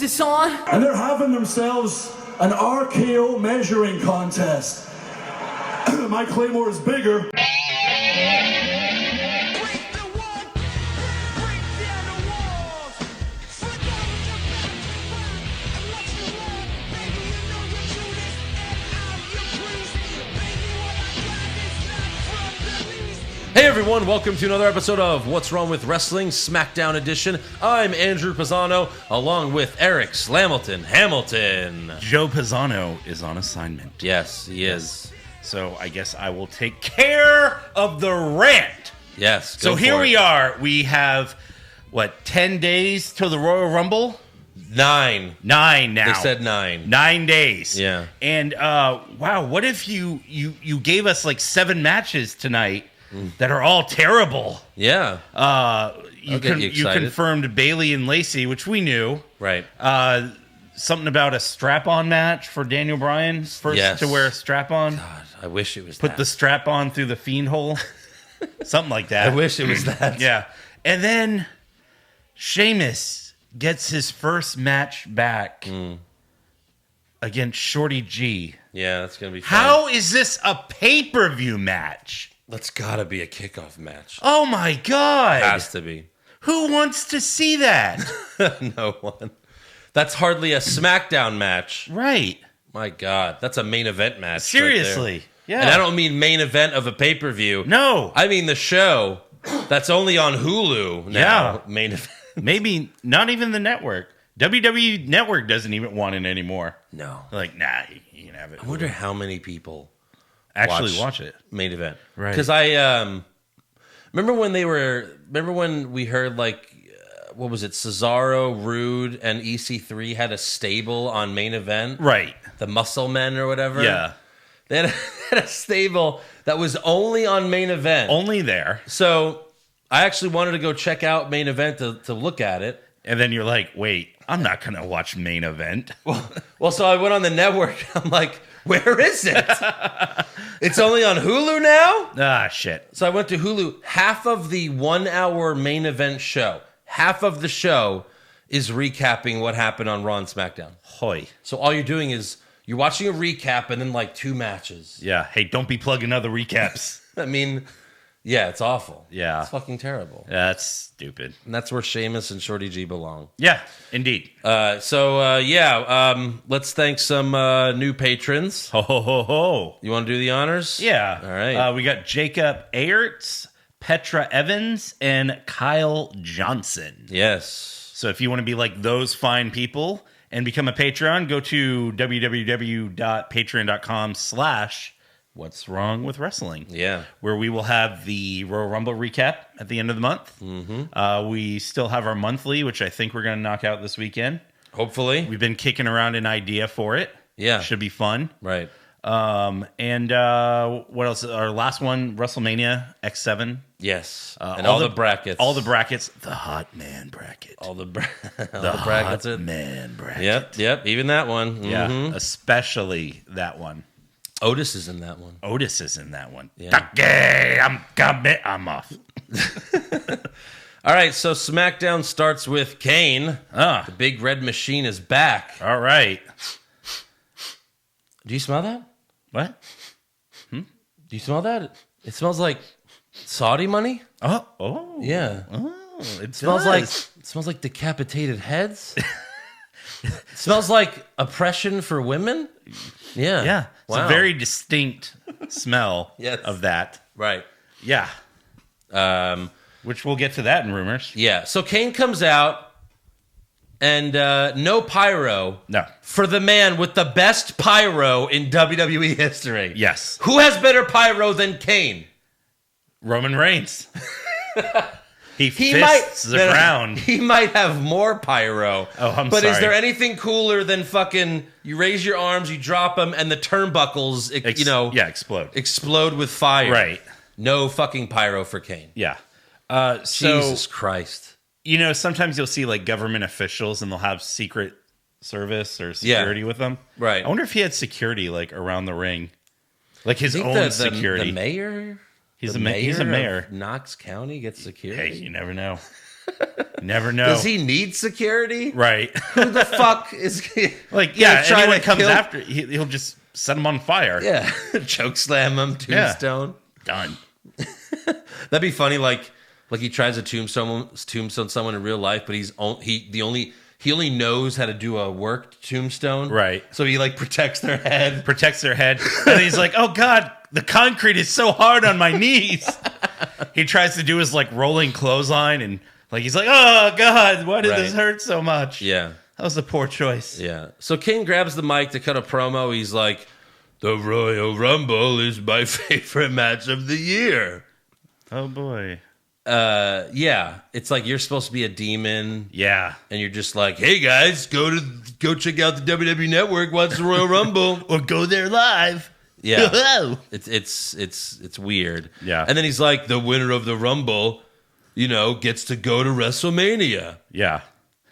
this on? And they're having themselves an RKO measuring contest. My Claymore is bigger. Hey everyone, welcome to another episode of What's Wrong with Wrestling, SmackDown edition. I'm Andrew Pisano, along with Eric Slamilton Hamilton. Joe Pisano is on assignment. Yes, he is. So I guess I will take care of the rant. Yes, So here we are. We have, 10 days till the Royal Rumble? 9. 9 now. They said 9. 9 days. Yeah. And, wow, what if you gave us 7 matches tonight that are all terrible? Yeah. You you confirmed Bailey and Lacey, which we knew. Right. Something about a strap-on match for Daniel Bryan. First to wear a strap-on. God, I wish it was Put the strap-on through the fiend hole. Something like that. I wish it was that. Yeah. And then Sheamus gets his first match back against Shorty G. Yeah, that's going to be fun. How is this a pay-per-view match? That's got to be a kickoff match. Oh, my God. Has to be. Who wants to see that? No one. That's hardly a SmackDown match. Right. My God, that's a main event match. Seriously. Right yeah. And I don't mean main event of a pay-per-view. No. I mean the show that's only on Hulu now. Yeah. Main event. Maybe not even the network. WWE Network doesn't even want it anymore. No. Like, nah, you can have it. I wonder how many people actually watch it. Main event. Right. Because I remember when we heard what was it? Cesaro, Roode, and EC3 had a stable on main event. Right. The Muscle Men or whatever. Yeah. They had a stable that was only on main event. Only there. So I actually wanted to go check out main event to look at it. And then you're like, wait, I'm not going to watch main event. Well, so I went on the network. I'm like, where is it? It's only on Hulu now? Ah, shit. So I went to Hulu. Half of the 1 hour main event show, half of the show is recapping what happened on Raw and SmackDown. Hoy. So all you're doing is you're watching a recap and then 2 matches. Yeah. Hey, don't be plugging other recaps. I mean, yeah, it's awful. Yeah. It's fucking terrible. That's stupid. And that's where Sheamus and Shorty G belong. Yeah, indeed. Let's thank some new patrons. Ho, ho, ho, ho. You want to do the honors? Yeah. All right. We got Jacob Ayerts, Petra Evans, and Kyle Johnson. Yes. So if you want to be like those fine people and become a Patreon, go to www.patreon.com/What's Wrong with Wrestling. Yeah. Where we will have the Royal Rumble recap at the end of the month. Mm-hmm. We still have our monthly, which I think we're going to knock out this weekend. Hopefully. We've been kicking around an idea for it. Yeah. Should be fun. Right. And what else? Our last one, WrestleMania X7. Yes. And all the brackets. All the brackets. The hot man bracket. All the the brackets. Hot man bracket. Yep. Even that one. Mm-hmm. Yeah. Especially that one. Otis is in that one. Otis is in that one. Yeah. Okay, I'm off. All right, so SmackDown starts with Cain. The big red machine is back. All right. Do you smell that? What? Do you smell that? It smells like Saudi money. Oh. Yeah. Oh, it smells like decapitated heads. It smells like oppression for women. Yeah. Yeah. It's Wow. a very distinct smell of that. Right. Yeah. Which we'll get to that in rumors. Yeah. So Cain comes out and no pyro. No. For the man with the best pyro in WWE history. Yes. Who has better pyro than Cain? Roman Reigns. He fists the ground. He might have more pyro. Oh, I'm but sorry. Is there anything cooler than fucking you raise your arms, you drop them, and the turnbuckles, explode with fire? Right. No fucking pyro for Cain. Yeah. Jesus Christ. You know, sometimes you'll see government officials and they'll have secret service or security with them. Right. I wonder if he had security he's a ring. His own security. The mayor? He's a mayor. Of Knox County gets security. Hey, you never know. Never know. Does he need security? Right. Who the fuck is he? Like, yeah, try anyone to comes kill- after, he'll just set him on fire. Yeah, choke slam him, tombstone. Done. That'd be funny. Like he tries to tombstone someone in real life, but he only knows how to do a worked tombstone. Right. So he like protects their head. And he's like, oh God, the concrete is so hard on my knees. He tries to do his like rolling clothesline and like he's like, oh God, why did this hurt so much? Yeah. That was a poor choice. Yeah. So Cain grabs the mic to cut a promo. He's like, the Royal Rumble is my favorite match of the year. Oh boy. Yeah. It's like you're supposed to be a demon. Yeah. And you're just like, hey guys, go check out the WWE Network, watch the Royal Rumble. Or go there live. Yeah. It's weird. Yeah. And then he's like, the winner of the Rumble, gets to go to WrestleMania. Yeah.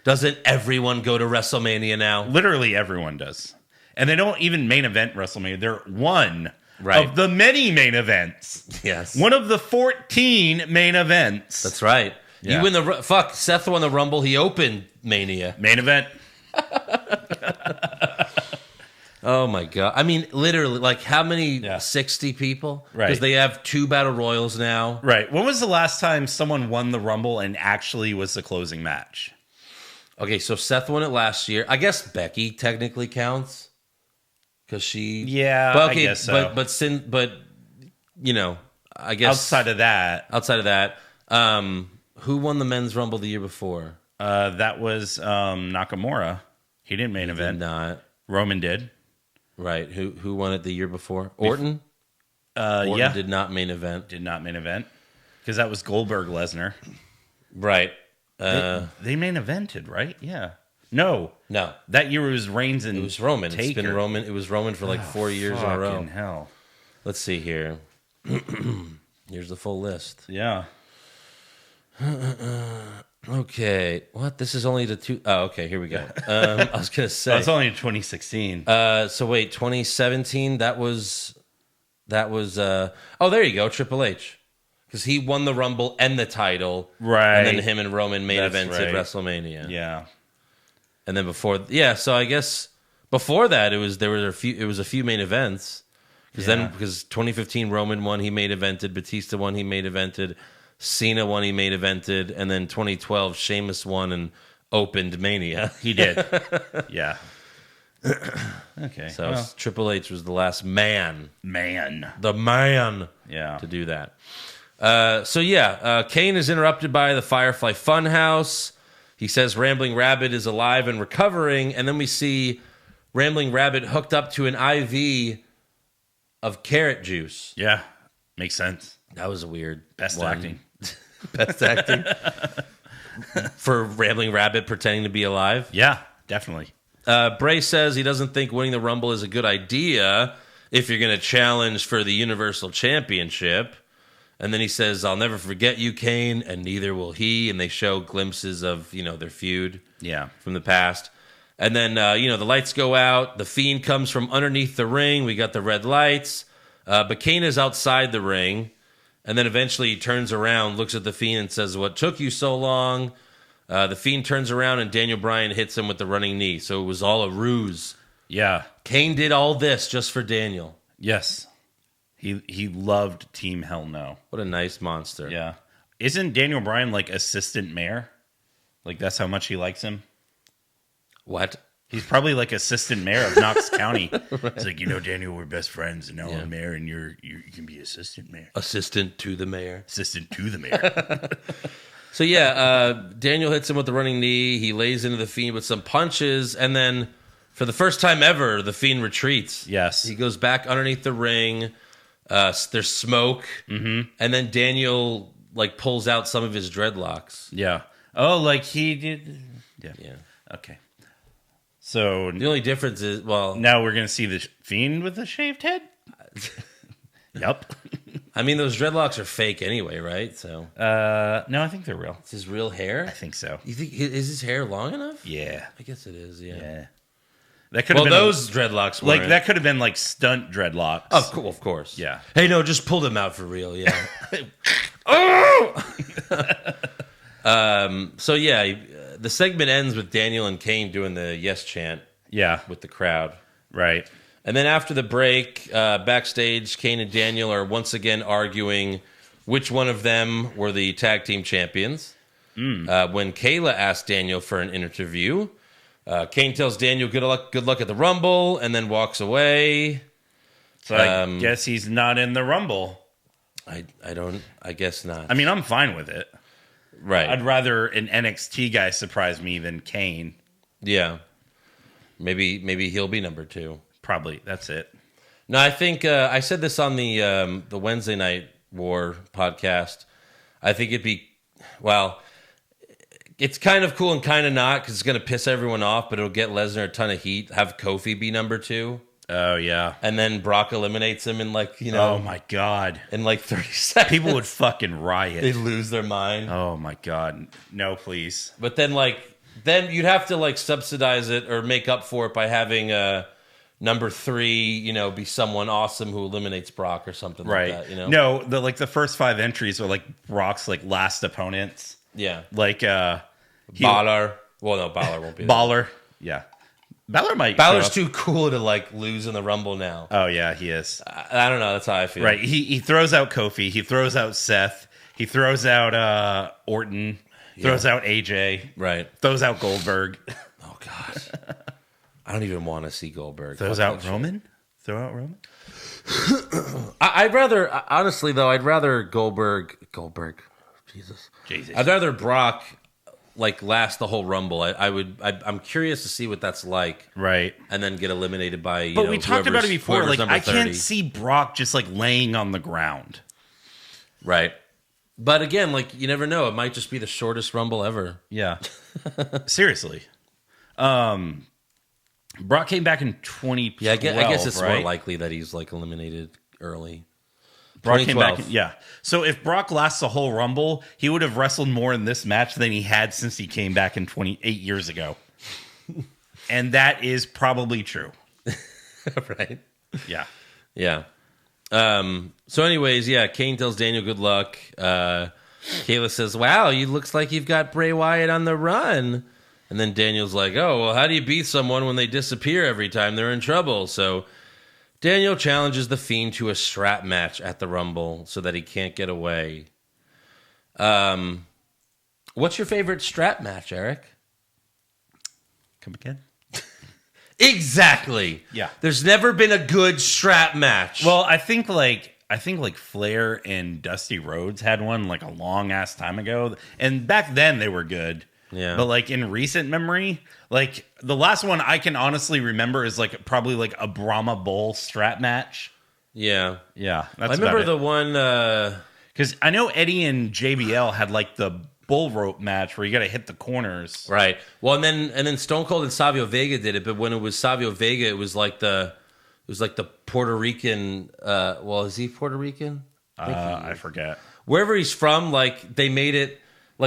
Doesn't everyone go to WrestleMania now? Literally everyone does. And they don't even main event WrestleMania. They're one Right. of the many main events. Yes. One of the 14 main events. That's right. Yeah. You win Seth won the Rumble. He opened Mania. Main event. Oh my God. I mean, literally, like how many? 60 people? Right. Because they have 2 Battle Royals now. Right. When was the last time someone won the Rumble and actually was the closing match? Okay, so Seth won it last year. I guess Becky technically counts. Because she... Yeah, but okay, I guess so. But I guess... Outside of that, who won the Men's Rumble the year before? that was Nakamura. He didn't main event. Did not. Roman did. Right. Who won it the year before? Orton? Orton Yeah. did not main event. Did not main event. Because that was Goldberg Lesnar. Right. They main evented, right? Yeah. No. That year it was Reigns and It was Roman. Taker. It's been Roman. It was Roman for like 4 years in a row. Fucking hell. Let's see here. Here's the full list. Yeah. Okay. What? This is only the 2... Oh, okay. Here we go. I was going to say... It's only 2016. So wait, 2017, that was oh, there you go, Triple H. Because he won the Rumble and the title. Right. And then him and Roman main That's evented right. WrestleMania. Yeah. And then so I guess before that it was a few main events. Because 2015 Roman won, he main evented, Batista won, he main evented, Cena won, he main evented, and then 2012 Sheamus won and opened Mania. He did. Yeah. Okay. So Triple H was the last man. The man. Yeah. To do that. Cain is interrupted by the Firefly Funhouse. He says Rambling Rabbit is alive and recovering, and then we see Rambling Rabbit hooked up to an IV of carrot juice. Yeah. Makes sense. That was a weird Best one. acting. Best acting. For Rambling Rabbit pretending to be alive. Yeah, definitely. Bray says he doesn't think winning the Rumble is a good idea if you're going to challenge for the Universal Championship. And then he says, I'll never forget you, Cain, and neither will he. And they show glimpses of, their feud from the past. And then, the lights go out. The Fiend comes from underneath the ring. We got the red lights. But Cain is outside the ring. And then eventually he turns around, looks at the Fiend and says, what took you so long? The Fiend turns around and Daniel Bryan hits him with the running knee. So it was all a ruse. Yeah. Cain did all this just for Daniel. Yes. He loved Team Hell No. What a nice monster. Yeah. Isn't Daniel Bryan like assistant mayor? Like that's how much he likes him? What? He's probably like assistant mayor of Knox County. Right. It's like, Daniel, we're best friends, and now I'm mayor, and you can be assistant mayor. Assistant to the mayor. Assistant to the mayor. So Daniel hits him with the running knee. He lays into the Fiend with some punches, and then for the first time ever, the Fiend retreats. Yes. He goes back underneath the ring. There's smoke, and then Daniel pulls out some of his dreadlocks. Yeah. Oh, like he did. Yeah. Okay. So the only difference is, now we're gonna see the Fiend with a shaved head. Yep. I mean, those dreadlocks are fake anyway, right? So no, I think they're real. It's his real hair. I think so. You think is his hair long enough? Yeah, I guess it is. Yeah. That could have been those dreadlocks weren't. That could have been stunt dreadlocks. Of course. Yeah. Hey, no, just pull them out for real. Yeah. Oh. So yeah, the segment ends with Daniel and Cain doing the yes chant. Yeah. With the crowd. Right. And then after the break, backstage, Cain and Daniel are once again arguing which one of them were the tag team champions. When Kayla asked Daniel for an interview, Cain tells Daniel good luck at the Rumble, and then walks away. So I guess he's not in the Rumble. I guess not. I mean, I'm fine with it. Right. I'd rather an NXT guy surprise me than Cain. Yeah. Maybe he'll be number 2. Probably. That's it. No, I think I said this on the Wednesday Night War podcast. I think it'd be, well, it's kind of cool and kind of not because it's going to piss everyone off, but it'll get Lesnar a ton of heat. Have Kofi be number 2. Oh, yeah. And then Brock eliminates him in oh, my God. In 30 seconds. People would fucking riot. They'd lose their mind. Oh, my God. No, please. But then, then you'd have to, subsidize it or make up for it by having number 3, be someone awesome who eliminates Brock or something like that, No, the first 5 entries are, Brock's, last opponents. Yeah. Balor. Well, no, Balor won't be there. Balor. Yeah. Balor's too cool to lose in the Rumble now. Oh yeah, he is. I don't know. That's how I feel. Right. He throws out Kofi. He throws out Seth. He throws out Orton. Throws out AJ. Right. Throws out Goldberg. Oh God. I don't even want to see Goldberg. Throws out Roman. Throw out Roman. I'd rather, honestly though, Goldberg. Jesus. I'd rather Brock. Last the whole Rumble. I'm curious to see what that's like. Right. And then get eliminated by, But we talked about it before. I 30. can't see Brock just laying on the ground. Right. But again, you never know. It might just be the shortest Rumble ever. Yeah. Seriously. Brock came back in 2012. Yeah, I guess it's right? more likely that he's eliminated early. Brock came back. Yeah. So if Brock lasts the whole Rumble, he would have wrestled more in this match than he had since he came back in 28 years ago. And that is probably true. Right? Yeah. Yeah. So anyways, yeah, Cain tells Daniel good luck. Kayla says, wow, you looks like you've got Bray Wyatt on the run. And then Daniel's like, oh, well, how do you beat someone when they disappear every time they're in trouble? So Daniel challenges The Fiend to a strap match at the Rumble so that he can't get away. What's your favorite strap match, Eric? Come again? Exactly. Yeah. There's never been a good strap match. Well, I think Flair and Dusty Rhodes had one a long ass time ago, and back then they were good. Yeah. But in recent memory, the last one I can honestly remember is probably a Brahma Bull strap match. Yeah. Yeah. I remember the one because I know Eddie and JBL had the bull rope match where you got to hit the corners. Right. Well, and then Stone Cold and Savio Vega did it, but when it was Savio Vega, it was the Puerto Rican. Well, is he Puerto Rican? I forget. Wherever he's from, they made it.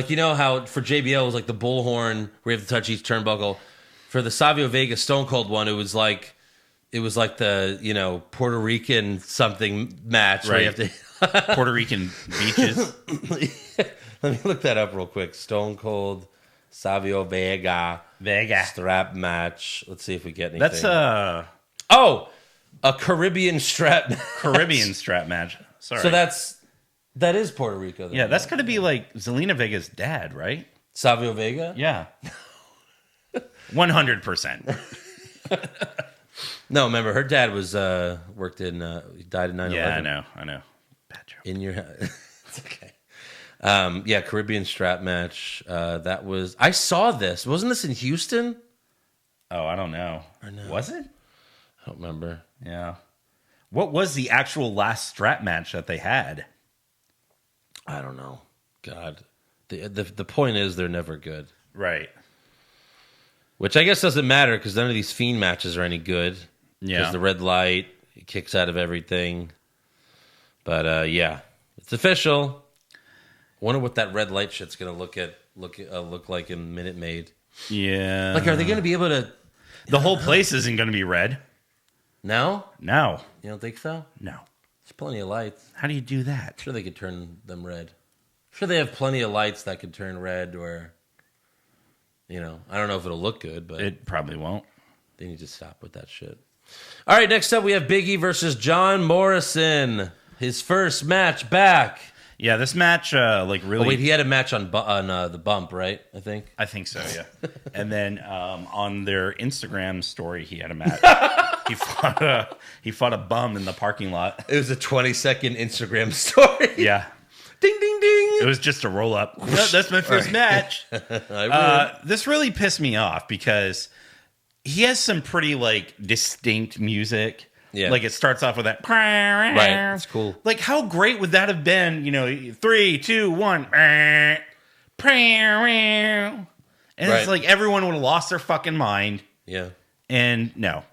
You know how for JBL it was the bullhorn where you have to touch each turnbuckle. For the Savio Vega Stone Cold one, it was the Puerto Rican something match where you have to Puerto Rican beaches. Let me look that up real quick. Stone Cold Savio Vega strap match. Let's see if we get anything. That's a Caribbean strap match. Caribbean strap match. Sorry. So that is Puerto Rico. Yeah, that's going to be Zelina Vega's dad, right? Savio Vega? Yeah. 100%. No, remember, her dad was worked in, he died in 9/11. Yeah, I know. Bad joke. In your head. It's okay. Yeah, Caribbean strap match. That was, I saw this. Wasn't this in Houston? Oh, I don't know. Or no? Was it? I don't remember. Yeah. What was the actual last strap match that they had? I don't know. God. The point is they're never good. Right. Which I guess doesn't matter because none of these Fiend matches are any good. Yeah. Because the red light, it kicks out of everything. But yeah, it's official. I wonder what that red light shit's going to look like in Minute Maid. Yeah. Are they going to be able to... The whole place isn't going to be red. No? No. You don't think so? No. There's plenty of lights. How do you do that? I'm sure they could turn them red. sure they have plenty of lights that could turn red where, I don't know if it'll look good, but it probably won't. They need to stop with that shit. All right, next up we have Bigge versus John Morrison. His first match back. Yeah, this match, really... Oh, wait, he had a match on the bump, right? I think so, yeah. And then on their Instagram story, he had a match. He fought a bum in the parking lot. It was a 20-second Instagram story. Yeah. Ding, ding, ding. It was just a roll-up. No, that's my first match. This really pissed me off because he has some pretty, distinct music. Yeah. Like, it starts off with that. Right, it's cool. Like, how great would that have been, 3, 2, 1. And it's like everyone would have lost their fucking mind. Yeah. And no.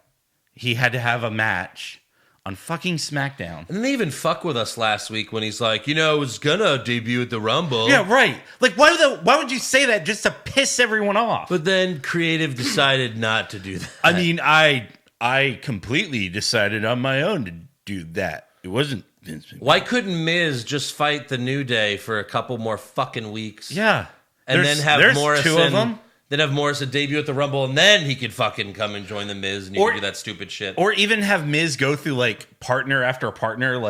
He had to have a match on fucking SmackDown. And they even fuck with us last week when he's like, I was gonna debut at the Rumble. Yeah, right. Like, why would you say that just to piss everyone off? But then Creative decided not to do that. I mean, I completely decided on my own to do that. It wasn't Vince McMahon. Why couldn't Miz just fight the New Day for a couple more fucking weeks? Yeah. And then have Morrison... 2 of them. Then have Morrison debut at the Rumble, and then he could fucking come and join the Miz, and you could do that stupid shit. Or even have Miz go through, partner after partner,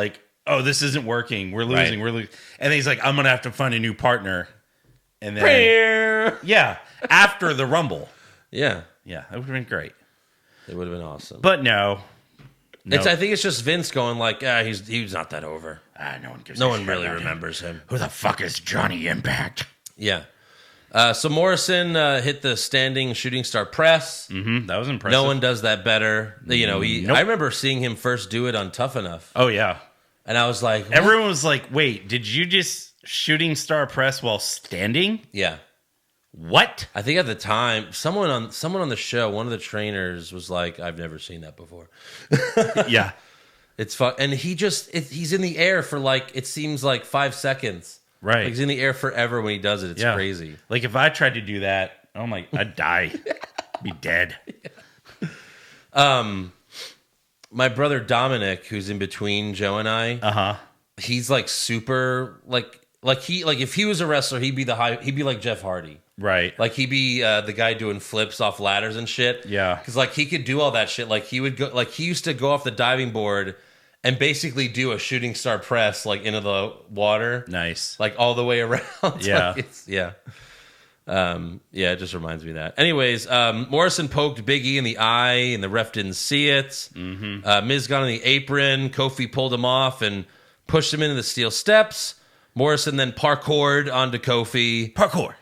oh, this isn't working. We're losing. We're losing. And then he's like, I'm going to have to find a new partner. And then... Yeah. After the Rumble. Yeah. Yeah. That would have been great. It would have been awesome. But no. I think it's just Vince going he's not that over. No one really remembers him. Who the fuck is Johnny Impact? Yeah. So Morrison hit the standing shooting star press. Mm-hmm. That was impressive. No one does that better. Nope. I remember seeing him first do it on Tough Enough. Oh, yeah. And I was like... What? Everyone was like, wait, did you just shooting star press while standing? Yeah. What? I think at the time, someone on the show, one of the trainers was like, I've never seen that before. Yeah. It's fun. And he's in the air for it seems like 5 seconds. Right. He's in the air forever when he does it. It's crazy. Like, if I tried to do that, I'd die. Be dead. My brother Dominic, who's in between Joe and I, he's super if he was a wrestler, he'd be like Jeff Hardy. Right. Like he'd be the guy doing flips off ladders and shit. Yeah. Because he could do all that shit. He would go he used to go off the diving board and basically do a shooting star press into the water. Nice. All the way around. Yeah. It just reminds me of that. Anyways, Morrison poked Bigge in the eye, and the ref didn't see it. Mm-hmm. Miz got on the apron. Kofi pulled him off and pushed him into the steel steps. Morrison then parkoured onto Kofi. Parkour.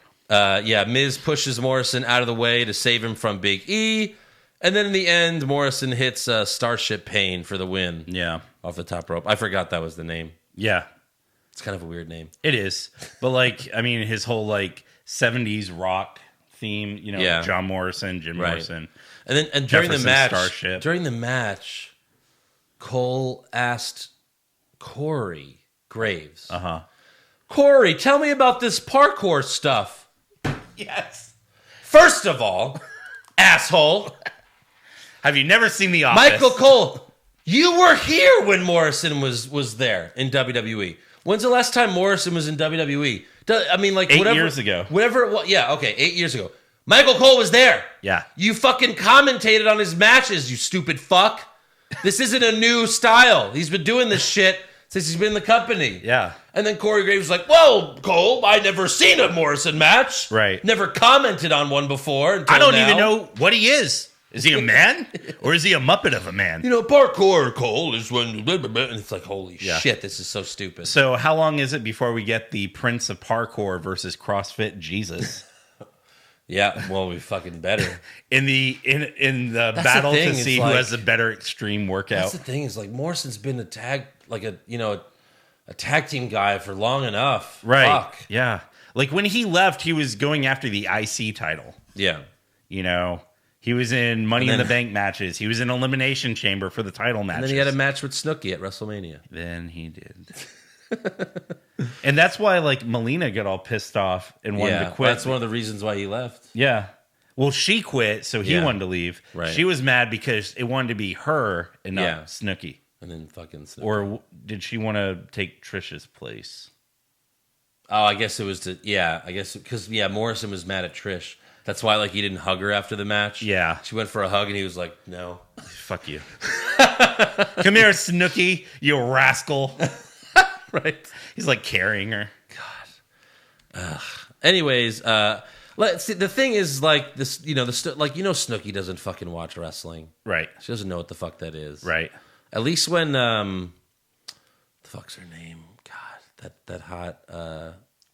Miz pushes Morrison out of the way to save him from Big E. And then in the end, Morrison hits Starship Pain for the win. Yeah. Off the top rope. I forgot that was the name. Yeah. It's kind of a weird name. It is. But his whole 70s rock theme, John Morrison, Jim Morrison. And during the match, Cole asked Corey Graves. Corey, tell me about this parkour stuff. Yes. First of all, asshole. Have you never seen The Office? Michael Cole, you were here when Morrison was there in WWE. When's the last time Morrison was in WWE? 8 years ago. Whatever it was. Yeah, okay, 8 years ago. Michael Cole was there. Yeah. You fucking commentated on his matches, you stupid fuck. This isn't a new style. He's been doing this shit since he's been in the company. Yeah. And then Corey Graves was like, well, Cole, I never seen a Morrison match. Right. Never commented on one before. I don't even know what he is. Is he a man? Or is he a Muppet of a man? Parkour, Cole, is when... And it's holy shit, this is so stupid. So how long is it before we get the Prince of Parkour versus CrossFit Jesus? Yeah, well, we fucking better. in the battle to see who has the better extreme workout. That's the thing, is Morrison's been a tag team guy for long enough. Right. Fuck. Yeah. When he left, he was going after the IC title. Yeah. He was in Money in the Bank matches. He was in Elimination Chamber for the title matches. And then he had a match with Snooki at WrestleMania. Then he did. And that's why Melina got all pissed off and wanted to quit. That's one of the reasons why he left. Yeah. Well, she quit, so he wanted to leave. Right. She was mad because it wanted to be her and not Snooki. And then fucking Snooki. Or did she want to take Trish's place? Oh, I guess it was I guess because Morrison was mad at Trish. That's why like he didn't hug her after the match. Yeah, she went for a hug and he was like, "No, fuck you, come here, Snooki, you rascal." Right? He's like carrying her. God. Anyways, let's see. The thing is, like this, Snooki doesn't fucking watch wrestling. Right. She doesn't know what the fuck that is. Right. At least when the fuck's her name? God, that hot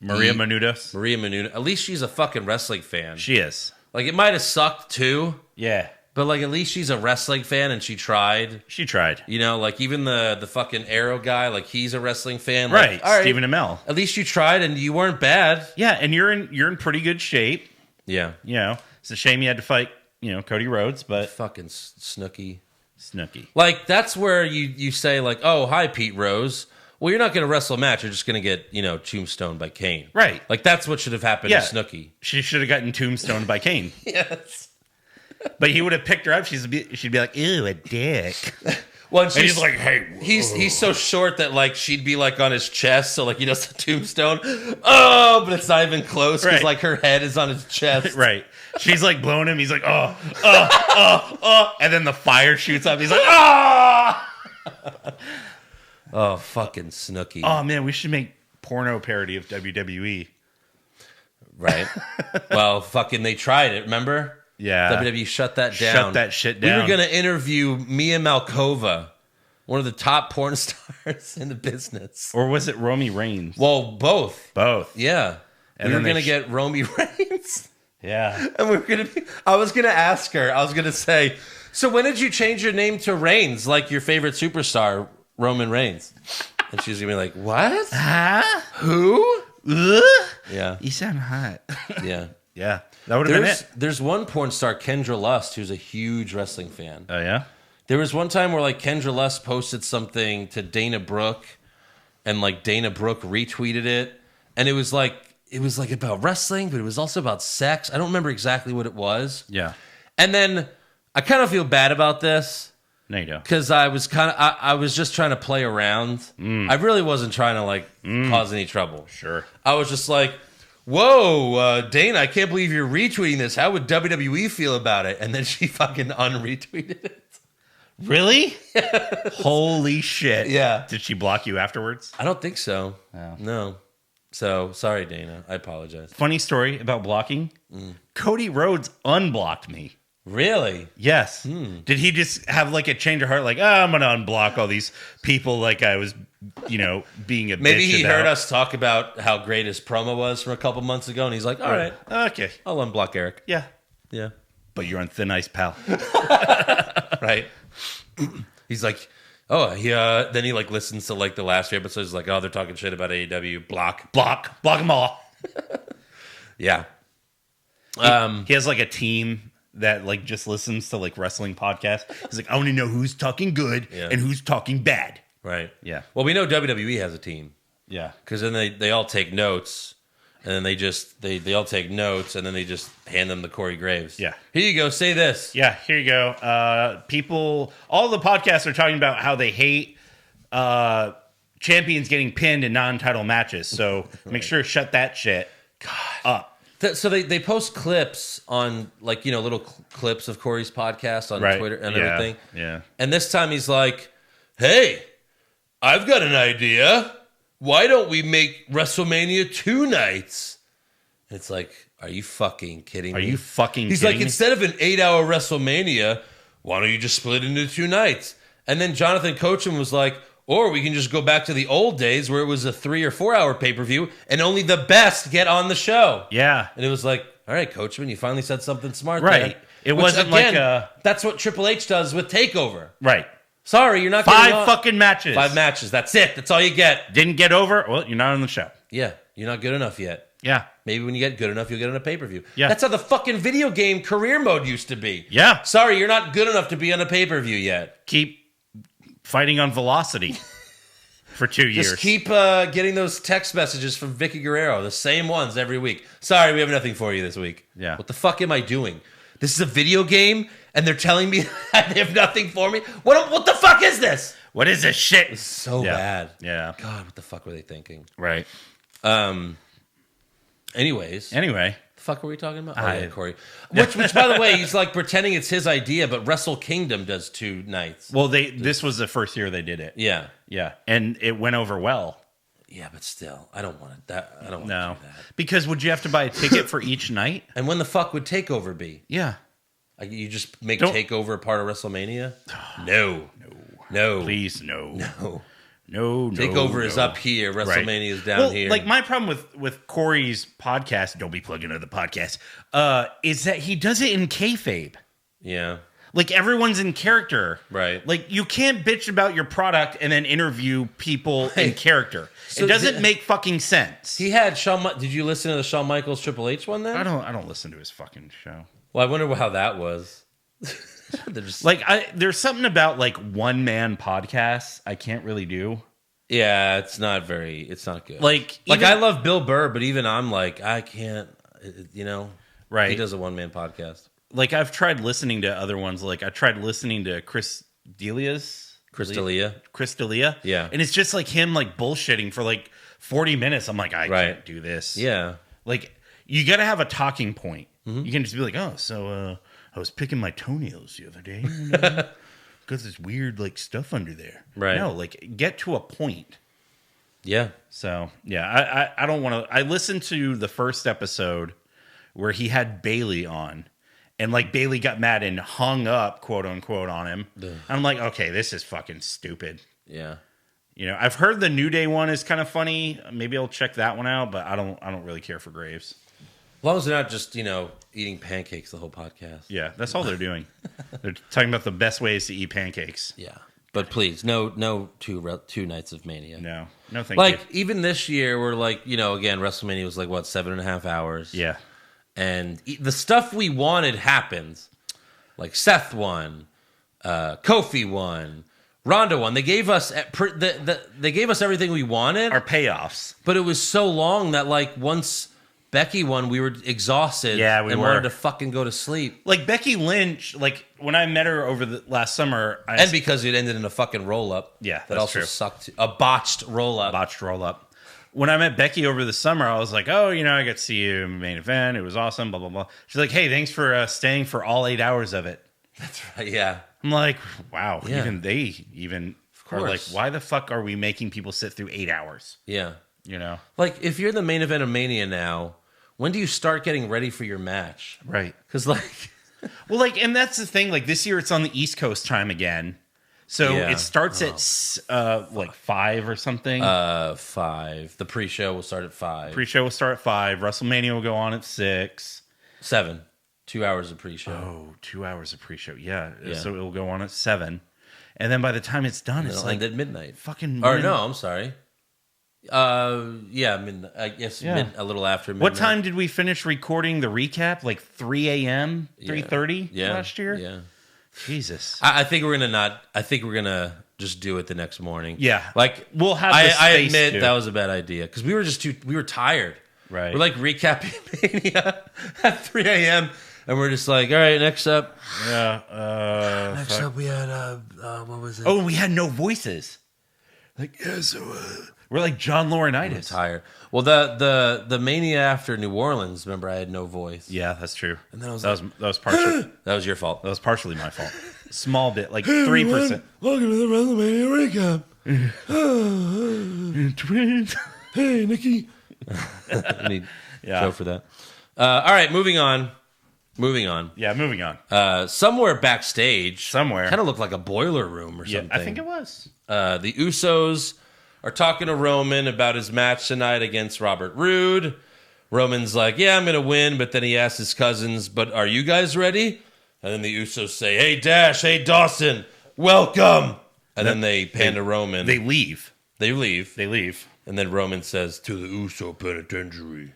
Maria Menounos. Maria Menounos. At least she's a fucking wrestling fan. She is. Like it might have sucked too. Yeah. But like at least she's a wrestling fan and she tried. She tried. You know, like even the fucking Arrow guy, like he's a wrestling fan. Right. Like, all right, Stephen Amell. At least you tried and you weren't bad. Yeah, and you're in pretty good shape. Yeah. You know, it's a shame you had to fight, Cody Rhodes, but fucking Snooki. Like that's where you say like, "Oh, hi Pete Rose." Well, you're not going to wrestle a match. You're just going to get, tombstoned by Cain. Right. Like that's what should have happened to Snooki. She should have gotten tombstoned by Cain. Yes. But he would have picked her up. She'd be like, "Ew, a dick." Well, and he's like, "Hey." He's so short that like she'd be like on his chest, so like it's a tombstone. Oh, but it's not even close because like her head is on his chest. Right. She's like blowing him. He's like, oh, and then the fire shoots up. He's like, oh. Oh, fucking Snooki. Oh man, we should make porno parody of WWE. Right. Well, fucking they tried it. Remember? Yeah. WWE shut that down. Shut that shit down. We were going to interview Mia Malkova, one of the top porn stars in the business. Or was it Romy Reigns? Well, both. Both. Yeah. And we were going to get Romy Reigns. Yeah. And we were going to I was going to ask her, I was going to say, so when did you change your name to Reigns, like your favorite superstar, Roman Reigns? And she's going to be like, what? Huh? Who? Yeah. You sound hot. Yeah. Yeah. That would have been it. There's one porn star, Kendra Lust, who's a huge wrestling fan. Oh, yeah? There was one time where like Kendra Lust posted something to Dana Brooke, and like Dana Brooke retweeted it, and it was like about wrestling, but it was also about sex. I don't remember exactly what it was. Yeah. And then I kind of feel bad about this. No, you don't. Because I was just trying to play around. I really wasn't trying to like cause any trouble. Sure. I was just like, whoa, Dana, I can't believe you're retweeting this. How would WWE feel about it? And then she fucking unretweeted it. Really? Yes. Holy shit. Yeah. Did she block you afterwards? I don't think so. Oh. No. So, sorry, Dana. I apologize. Funny story about blocking. Cody Rhodes unblocked me. Really? Yes. Did he just have like a change of heart? Like, I'm going to unblock all these people like I was, being a bitch. Maybe he heard us talk about how great his promo was from a couple months ago, and he's like, all right. Okay. I'll unblock Eric. Yeah. Yeah. But you're on thin ice, pal. Right. He's like, oh, then he like listens to like the last few episodes. He's like, oh, they're talking shit about AEW. Block them all. Yeah. He has like a team that like just listens to like wrestling podcasts. He's like, I want to know who's talking good and who's talking bad. Right. Yeah. Well, we know WWE has a team. Yeah. Because then they all take notes, and then they all take notes, and then they just hand them to Corey Graves. Yeah. Here you go. Say this. Yeah. Here you go. All the podcasts are talking about how they hate champions getting pinned in non-title matches. So make sure to shut that shit up. So they post clips on like, little clips of Corey's podcast on Twitter and everything. Yeah. And this time he's like, hey, I've got an idea. Why don't we make WrestleMania 2 nights? And it's like, are you fucking kidding me? Are you fucking He's kidding like, me? instead of an 8-hour WrestleMania, why don't you just split it into 2 nights? And then Jonathan Coachman was like, or we can just go back to the old days where it was a 3 or 4 hour pay-per-view and only the best get on the show. Yeah. And it was like, all right, Coachman, you finally said something smart. Right. It wasn't again, like that's what Triple H does with TakeOver. Right. Sorry, you're not getting 5 fucking matches. 5 matches. That's it. That's all you get. Didn't get over? Well, you're not on the show. Yeah. You're not good enough yet. Yeah. Maybe when you get good enough, you'll get on a pay-per-view. Yeah. That's how the fucking video game career mode used to be. Yeah. Sorry, you're not good enough to be on a pay-per-view yet. Keep fighting on Velocity for 2 years. Just keep getting those text messages from Vicky Guerrero, the same ones every week. Sorry, we have nothing for you this week. Yeah. What the fuck am I doing? This is a video game, and they're telling me they have nothing for me? What the fuck is this? What is this shit? It's so bad. Yeah. God, what the fuck were they thinking? Right. Anyway. Fuck were we talking about? Oh, yeah, Corey. Which, by the way, he's like pretending it's his idea, but Wrestle Kingdom does 2 nights. Well, this was the first year they did it. Yeah. Yeah. And it went over well. Yeah, but still, I don't want it. I don't want to do that. Because would you have to buy a ticket for each night? And when the fuck would TakeOver be? Yeah. Like, you just make TakeOver a part of WrestleMania? No. Please, no. No. No, TakeOver is up here. WrestleMania is down here. Like, my problem with Corey's podcast, don't be plugging into the podcast, is that he does it in kayfabe. Yeah. Like, everyone's in character. Right. Like, you can't bitch about your product and then interview people in character. So it doesn't make fucking sense. He had did you listen to the Shawn Michaels Triple H one then? I don't listen to his fucking show. Well, I wonder how that was. There's something about like one man podcasts I can't really do. Yeah, it's not good. Like I love Bill Burr, but even I'm like, I can't, right. He does a one man podcast. Like, I've tried listening to other ones. Like, I tried listening to Chris D'Elia. Yeah. And it's just like him like bullshitting for like 40 minutes. I'm like, I can't do this. Yeah. Like, you got to have a talking point. Mm-hmm. You can just be like, I was picking my toenails the other day because there's weird like stuff under there. Right. No, like, get to a point. Yeah. So, yeah, I don't want to. I listened to the first episode where he had Bailey on, and like Bailey got mad and hung up, quote unquote, on him. And I'm like, okay, this is fucking stupid. Yeah. I've heard the New Day one is kind of funny. Maybe I'll check that one out, but I don't really care for Graves. As long as they're not just, eating pancakes the whole podcast. Yeah, that's all they're doing. They're talking about the best ways to eat pancakes. Yeah. But please, no two nights of Mania. No, thank you. Like, even this year, we're like, again, WrestleMania was like, 7.5 hours? Yeah. And the stuff we wanted happens. Like, Seth won. Kofi won. Ronda won. They gave us they gave us everything we wanted. Our payoffs. But it was so long that, like, once Becky won, we were exhausted. Yeah, and wanted to fucking go to sleep. Like, Becky Lynch, like, when I met her over the last summer... And because it ended in a fucking roll-up. Yeah, that also true. Sucked. A botched roll-up. When I met Becky over the summer, I was like, oh, I got to see you in the main event. It was awesome, blah, blah, blah. She's like, hey, thanks for staying for all 8 hours of it. That's right, yeah. I'm like, wow. Yeah. Even they are like, why the fuck are we making people sit through 8 hours? Yeah. Like, if you're the main event of Mania now, when do you start getting ready for your match? Right. Because, like... well, like, and that's the thing. Like, this year it's on the East Coast time again. So it starts at, like, 5 or something. 5. The pre-show will start at 5. Pre-show will start at 5. WrestleMania will go on at 6. 7. 2 hours of pre-show. Oh, 2 hours of pre-show. Yeah. So it will go on at 7. And then by the time it's done, it's like... at midnight. Fucking... Or no, I'm sorry. Midnight. I guess a little after midnight. What time did we finish recording the recap? Like 3 a.m., 3:30 last year. Yeah, Jesus. I think we're gonna just do it the next morning. Yeah, like we'll have. I admit that was a bad idea because we were just we were tired. Right. We're like recapping Mania at 3 a.m. and we're just like, all right, next up. Yeah. Next up, we had what was it? Oh, we had no voices. Like we're like John Laurinaitis. I'm tired. Well, the Mania after New Orleans, remember I had no voice. Yeah, that's true. And then I was that was partially that was your fault. That was partially my fault. Small bit, like 3%. Welcome to the WrestleMania recap. Twins. Hey, Nikki. I need show for that. All right, moving on. Yeah, moving on. Somewhere backstage, kind of looked like a boiler room or something. I think it was. The Usos are talking to Roman about his match tonight against Robert Roode. Roman's like, yeah, I'm going to win, but then he asks his cousins, but are you guys ready? And then the Usos say, hey, Dash, hey, Dawson, welcome. And then they pan to Roman. They leave. And then Roman says, to the Uso penitentiary.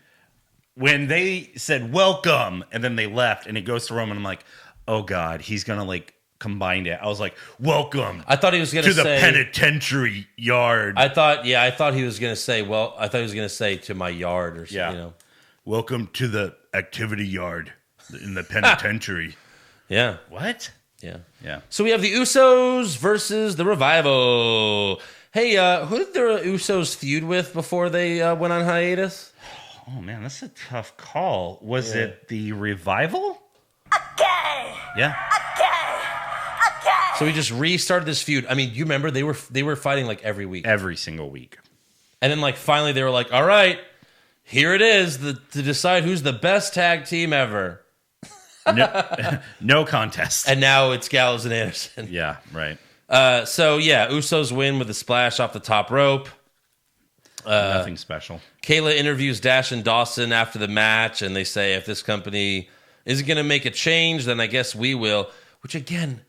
When they said, welcome, and then they left, and it goes to Roman, I'm like, oh, God, he's going to, like, combine it. I was like, welcome. I thought he was going to say... to the penitentiary yard. I thought he was going to say, to my yard or something, Welcome to the activity yard in the penitentiary. Yeah. What? Yeah. Yeah. So we have the Usos versus the Revival. Hey, who did the Usos feud with before they went on hiatus? Oh, man, that's a tough call. Was it the Revival? Okay. Yeah. Okay. So we just restarted this feud. I mean, you remember they were fighting like every week. Every single week. And then like finally they were like, all right, here it is to decide who's the best tag team ever. No contest. And now it's Gallows and Anderson. Yeah, right. So yeah, Usos win with a splash off the top rope. Nothing special. Kayla interviews Dash and Dawson after the match, and they say if this company isn't going to make a change, then I guess we will. Which again,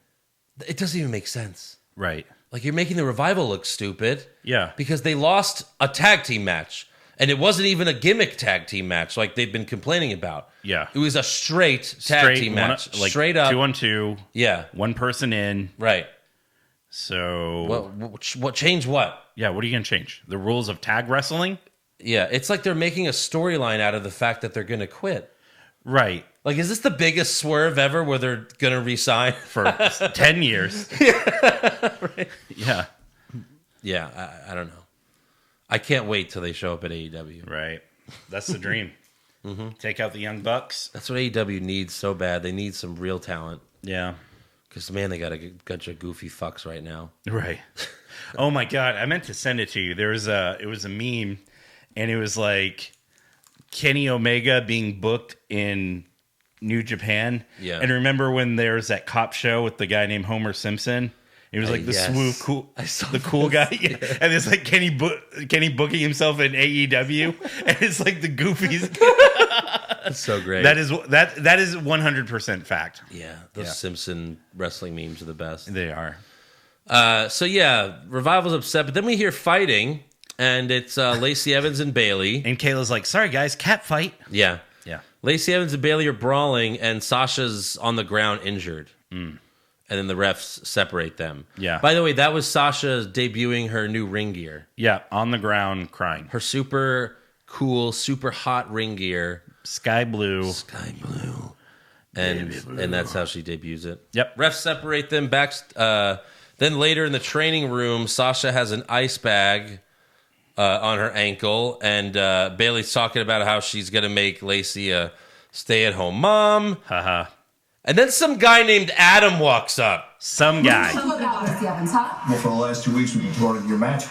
it doesn't even make sense. Right. Like you're making the Revival look stupid. Yeah. Because they lost a tag team match. And it wasn't even a gimmick tag team match like they've been complaining about. Yeah. It was a straight tag team match. Straight up. 2-on-2. Yeah. One person in. Right. So. What change what? Yeah, what are you going to change? The rules of tag wrestling? Yeah, it's like they're making a storyline out of the fact that they're going to quit. Right. Like, is this the biggest swerve ever where they're going to resign? For 10 years. Yeah. Right. Yeah. Yeah, I don't know. I can't wait till they show up at AEW. Right. That's the dream. Take out the Young Bucks. That's what AEW needs so bad. They need some real talent. Yeah. Because, man, they got a bunch of goofy fucks right now. Right. Oh, my God. I meant to send it to you. It was a meme, and it was like Kenny Omega being booked in New Japan. Yeah. And remember when there was that cop show with the guy named Homer Simpson? He was like the yes. smooth, cool guy. Yeah. And it's like Kenny booking himself in AEW, and it's like the goofies. That's so great. That is 100% fact. Yeah, those Simpson wrestling memes are the best. They are. So yeah, Revival's upset, but then we hear fighting, and it's Lacey Evans and Bailey. And Kayla's like, "Sorry guys, cat fight." Yeah. Lacey Evans and Bailey are brawling, and Sasha's on the ground injured. And then the refs separate them. Yeah. By the way, that was Sasha debuting her new ring gear. Yeah, on the ground crying. Her super cool, super hot ring gear. Sky blue. And that's how she debuts it. Yep. Refs separate them back. Then later in the training room, Sasha has an ice bag on her ankle, and Bailey's talking about how she's going to make Lacey a stay-at-home mom. Haha. And then some guy named Adam walks up. Some guy. Well, for the last 2 weeks, we've been promoting your match,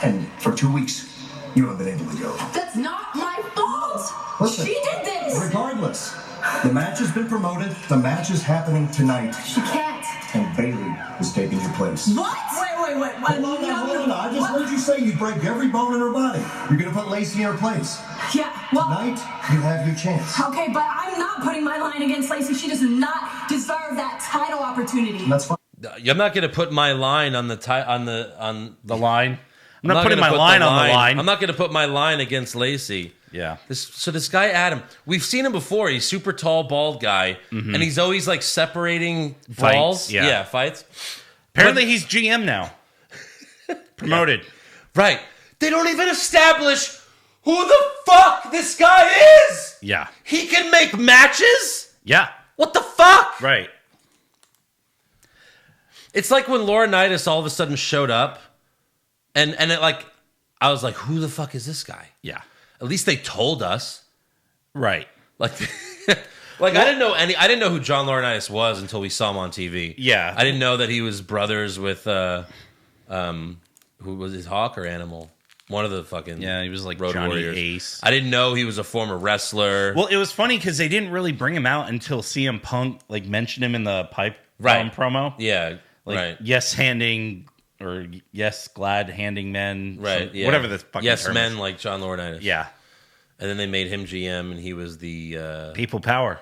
and for 2 weeks, you haven't been able to go. That's not my fault. Listen, She did this. Regardless, the match has been promoted. The match is happening tonight, She can't. and Bailey is taking your place. What? Wait. Hold on. I just heard you say you'd break every bone in her body. You're going to put Lacey in her place. Yeah, well. Tonight, you have your chance. Okay, but I'm not putting my line against Lacey. She does not deserve that title opportunity. And that's fine. I'm not going to put my line on the line. I'm not putting my line on the line. I'm not going to put my line against Lacey. Yeah. This guy Adam, we've seen him before. He's super tall, bald guy, and he's always like separating balls. Yeah. Fights. Apparently he's GM now. Promoted. Yeah. Right. They don't even establish who the fuck this guy is. Yeah. He can make matches? Yeah. What the fuck? Right. It's like when Laurinaitis all of a sudden showed up, and it like, I was like, who the fuck is this guy? Yeah. At least they told us. Right. Like, I didn't know who John Laurinaitis was until we saw him on TV. Yeah. I didn't know that he was brothers with who was his Hawk or Animal? One of the fucking he was like Road Johnny Warriors. Ace. I didn't know he was a former wrestler. Well, it was funny because they didn't really bring him out until CM Punk like mentioned him in the pipe promo. Yeah, like right. yes handing or yes glad handing men, right? Yeah. Whatever the fucking yes term men is. like John Laurinaitis. Yeah, and then they made him GM, and he was the people power.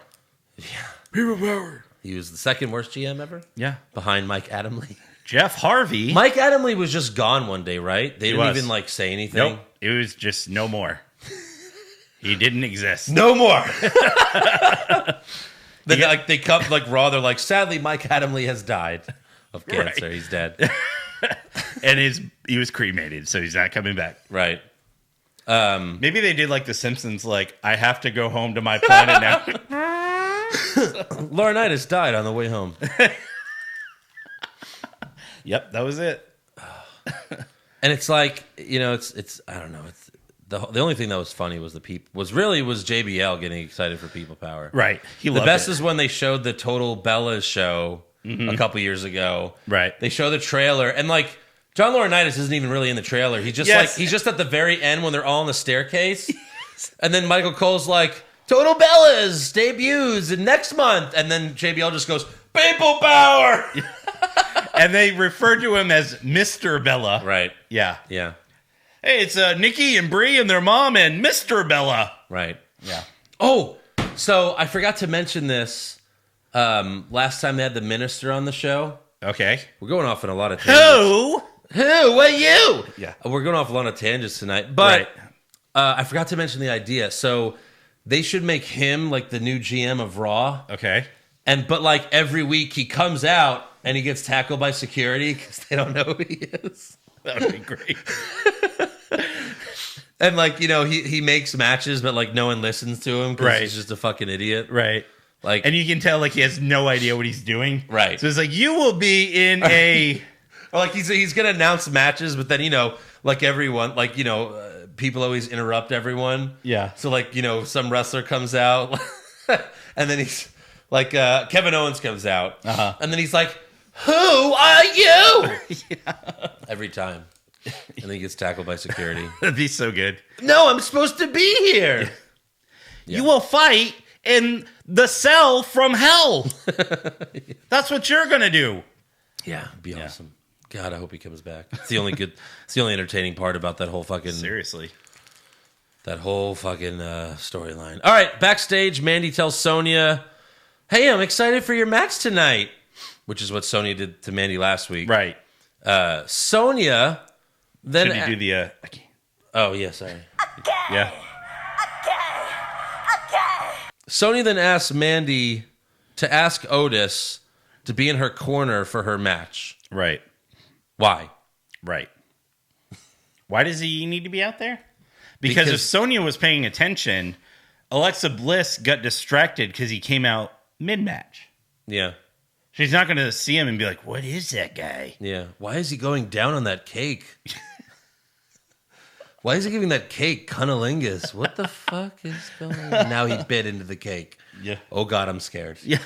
Yeah, people power. He was the second worst GM ever. Yeah, behind Mike Adamle. Jeff Harvey. Mike Adamle was just gone one day, right? They didn't even like say anything. Nope. It was just no more. He didn't exist. No more. They come like Raw. They're like, sadly, Mike Adamle has died of cancer. Right. He's dead. And he was cremated, so he's not coming back. Right. Maybe they did like The Simpsons, like, I have to go home to my planet now. Laurinaitis died on the way home. Yep, that was it. And it's like, it's I don't know. It's the only thing that was funny was was JBL getting excited for People Power. Right. The best is when they showed the Total Bellas show a couple years ago. Right. They show the trailer and like John Laurinaitis isn't even really in the trailer. He's just he's just at the very end when they're all on the staircase. And then Michael Cole's like, Total Bellas debuts next month. And then JBL just goes, People Power. And they refer to him as Mr. Bella. Right. Yeah. Yeah. Hey, it's Nikki and Brie and their mom and Mr. Bella. Right. Yeah. Oh, so I forgot to mention this. Last time they had the minister on the show. Okay. We're going off on a lot of tangents. Who are you? Yeah. We're going off a lot of tangents tonight. But I forgot to mention the idea. So they should make him like the new GM of Raw. Okay. But like every week he comes out and he gets tackled by security because they don't know who he is. That would be great. And like, he makes matches, but like no one listens to him because he's just a fucking idiot. Right. Like, and you can tell like he has no idea what he's doing. Right. So it's like, you will be in a... Or like he's going to announce matches, but then, like everyone, like, people always interrupt everyone. Yeah. So like, some wrestler comes out and then he's like, Kevin Owens comes out. And then he's like, who are you? Every time. And then he gets tackled by security. That'd be so good. No, I'm supposed to be here. Yeah. You will fight in the cell from hell. That's what you're going to do. Yeah, it'd be awesome. God, I hope he comes back. It's the only entertaining part about that whole fucking... Seriously. That whole fucking storyline. All right, backstage, Mandy tells Sonya, hey, I'm excited for your match tonight. Which is what Sonya did to Mandy last week. Right. Sonya then... Should you do the... Oh, yeah, sorry. Okay. Yeah. Okay. Sonya then asks Mandy to ask Otis to be in her corner for her match. Right. Why? Right. Why does he need to be out there? Because if Sonya was paying attention, Alexa Bliss got distracted because he came out mid-match. Yeah. She's not going to see him and be like, what is that guy? Yeah. Why is he going down on that cake? Why is he giving that cake cunnilingus? What the fuck is going on? Now he bit into the cake. Yeah. Oh, God, I'm scared. Yeah.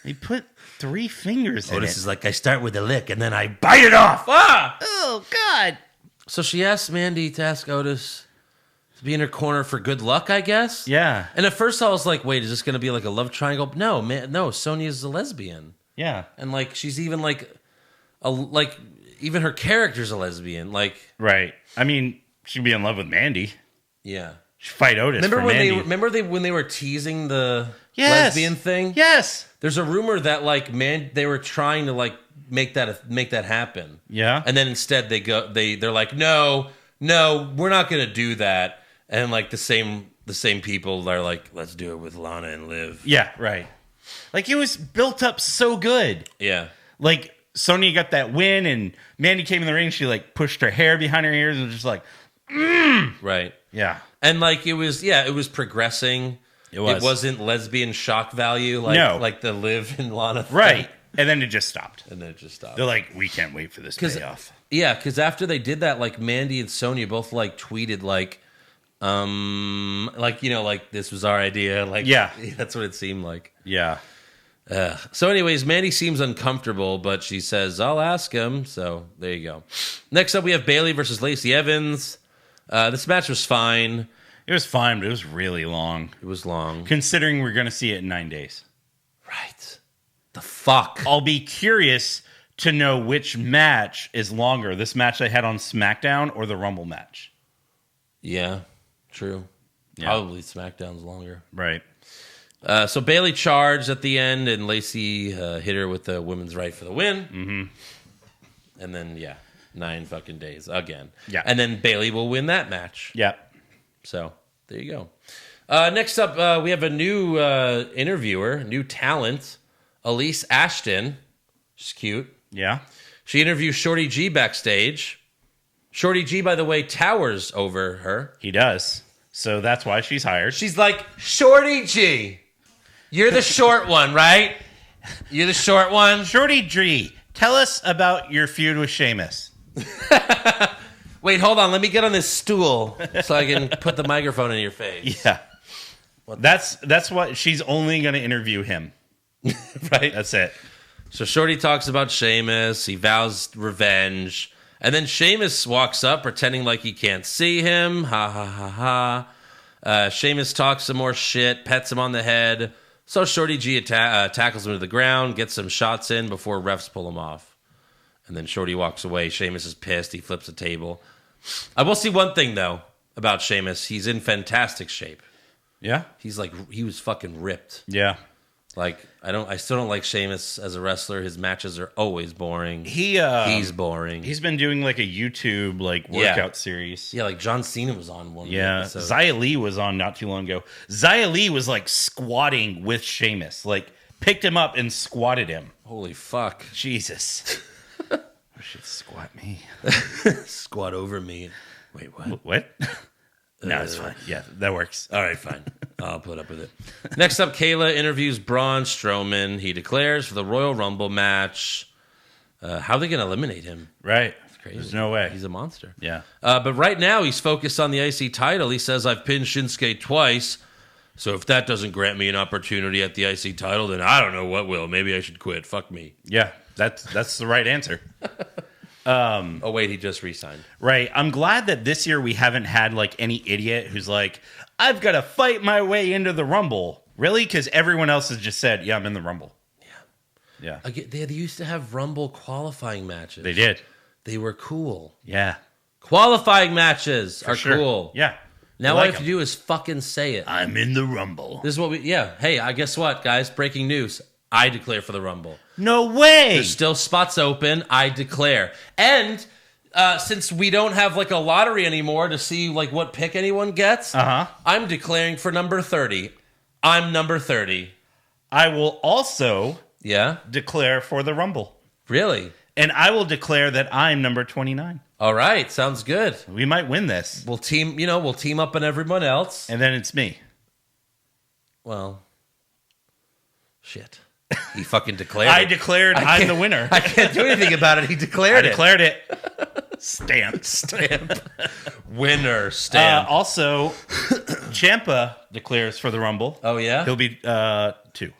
He put 3 fingers in it. Otis is like, I start with a lick and then I bite it off. Ah! Oh, God. So she asked Mandy to ask Otis to be in her corner for good luck, I guess? Yeah. And at first I was like, wait, is this going to be like a love triangle? No, man, no, Sonya's a lesbian. Yeah. And like, she's even like, even her character's a lesbian. Like, right. I mean, she'd be in love with Mandy. Yeah. She'd fight Otis for Mandy. Remember when they were teasing the lesbian thing? Yes. There's a rumor that like they were trying to like make that happen. Yeah. And then instead they're like, no, we're not gonna do that. And like the same people are like, let's do it with Lana and Liv. Yeah, right. Like it was built up so good. Yeah. Like Sonya got that win and Mandy came in the ring, she like pushed her hair behind her ears and was just like, Right. Yeah. And like it was progressing. It was. It wasn't lesbian shock value like the Liv and Lana thing. Right. And then it just stopped. They're like, we can't wait for this payoff. Yeah, because after they did that, like Mandy and Sonya both like tweeted like this was our idea. Like, yeah, that's what it seemed like. Yeah. So anyways, Mandy seems uncomfortable, but she says, I'll ask him. So there you go. Next up, we have Bayley versus Lacey Evans. This match was fine. It was fine, but it was really long. It was long. Considering we're going to see it in 9 days. Right. The fuck? I'll be curious to know which match is longer. This match I had on SmackDown or the Rumble match. Yeah, true. Yeah. Probably SmackDown's longer. Right. So Bayley charged at the end, and Lacey hit her with the women's right for the win. Mm-hmm. And then, 9 fucking days again. Yeah. And then Bayley will win that match. Yeah. So there you go. Next up, we have a new interviewer, new talent, Elise Ashton. She's cute. Yeah. She interviews Shorty G backstage. Shorty G, by the way, towers over her. He does. So that's why she's hired. She's like, Shorty G, you're the short one, right? You're the short one. Shorty G, tell us about your feud with Sheamus. Wait, hold on. Let me get on this stool so I can put the microphone in your face. Yeah. That's what she's only going to interview him. Right? That's it. So Shorty talks about Sheamus. He vows revenge. And then Sheamus walks up pretending like he can't see him. Ha, ha, ha, ha. Sheamus talks some more shit, pets him on the head. So Shorty G tackles him to the ground, gets some shots in before refs pull him off. And then Shorty walks away. Sheamus is pissed. He flips a table. I will see one thing, though, about Sheamus. He's in fantastic shape. Yeah? He was fucking ripped. Yeah. Like, I still don't like Sheamus as a wrestler. His matches are always boring. He's boring. He's been doing like a YouTube workout series. Yeah, like John Cena was on one. Yeah, Xia Li was on not too long ago. Xia Li was like squatting with Sheamus, like picked him up and squatted him. Holy fuck. Jesus. I should squat me. Squat over me. Wait, what? What? No, it's fine. Yeah, that works. All right, fine. I'll put up with it. Next up, Kayla interviews Braun Strowman. He declares for the Royal Rumble match. How are they going to eliminate him? Right. It's crazy. There's no way. He's a monster. Yeah. But right now, he's focused on the IC title. He says, I've pinned Shinsuke twice, so if that doesn't grant me an opportunity at the IC title, then I don't know what will. Maybe I should quit. Fuck me. Yeah, that's the right answer. Oh, wait, he just re-signed. Right. I'm glad that this year we haven't had like any idiot who's like, I've got to fight my way into the Rumble. Really? Because everyone else has just said, yeah, I'm in the Rumble. Yeah. They used to have Rumble qualifying matches. They did. They were cool. Yeah. Qualifying matches are sure. Cool. Yeah. Now all I have to do is fucking say it. I'm in the Rumble. This is what hey, I guess what, guys? Breaking news. I declare for the Rumble. No way. There's still spots open. I declare. And since we don't have like a lottery anymore to see like what pick anyone gets, I'm declaring for number 30. I'm number 30. I will also declare for the Rumble. Really? And I will declare that I'm number 29. All right, sounds good. We might win this. We'll team up on everyone else. And then it's me. Well, shit. He fucking declared I declared I'm the winner. I can't do anything about it. He declared it. I declared it. Stamp. Winner stamp. Also, Ciampa declares for the Rumble. Oh, yeah? He'll be 2.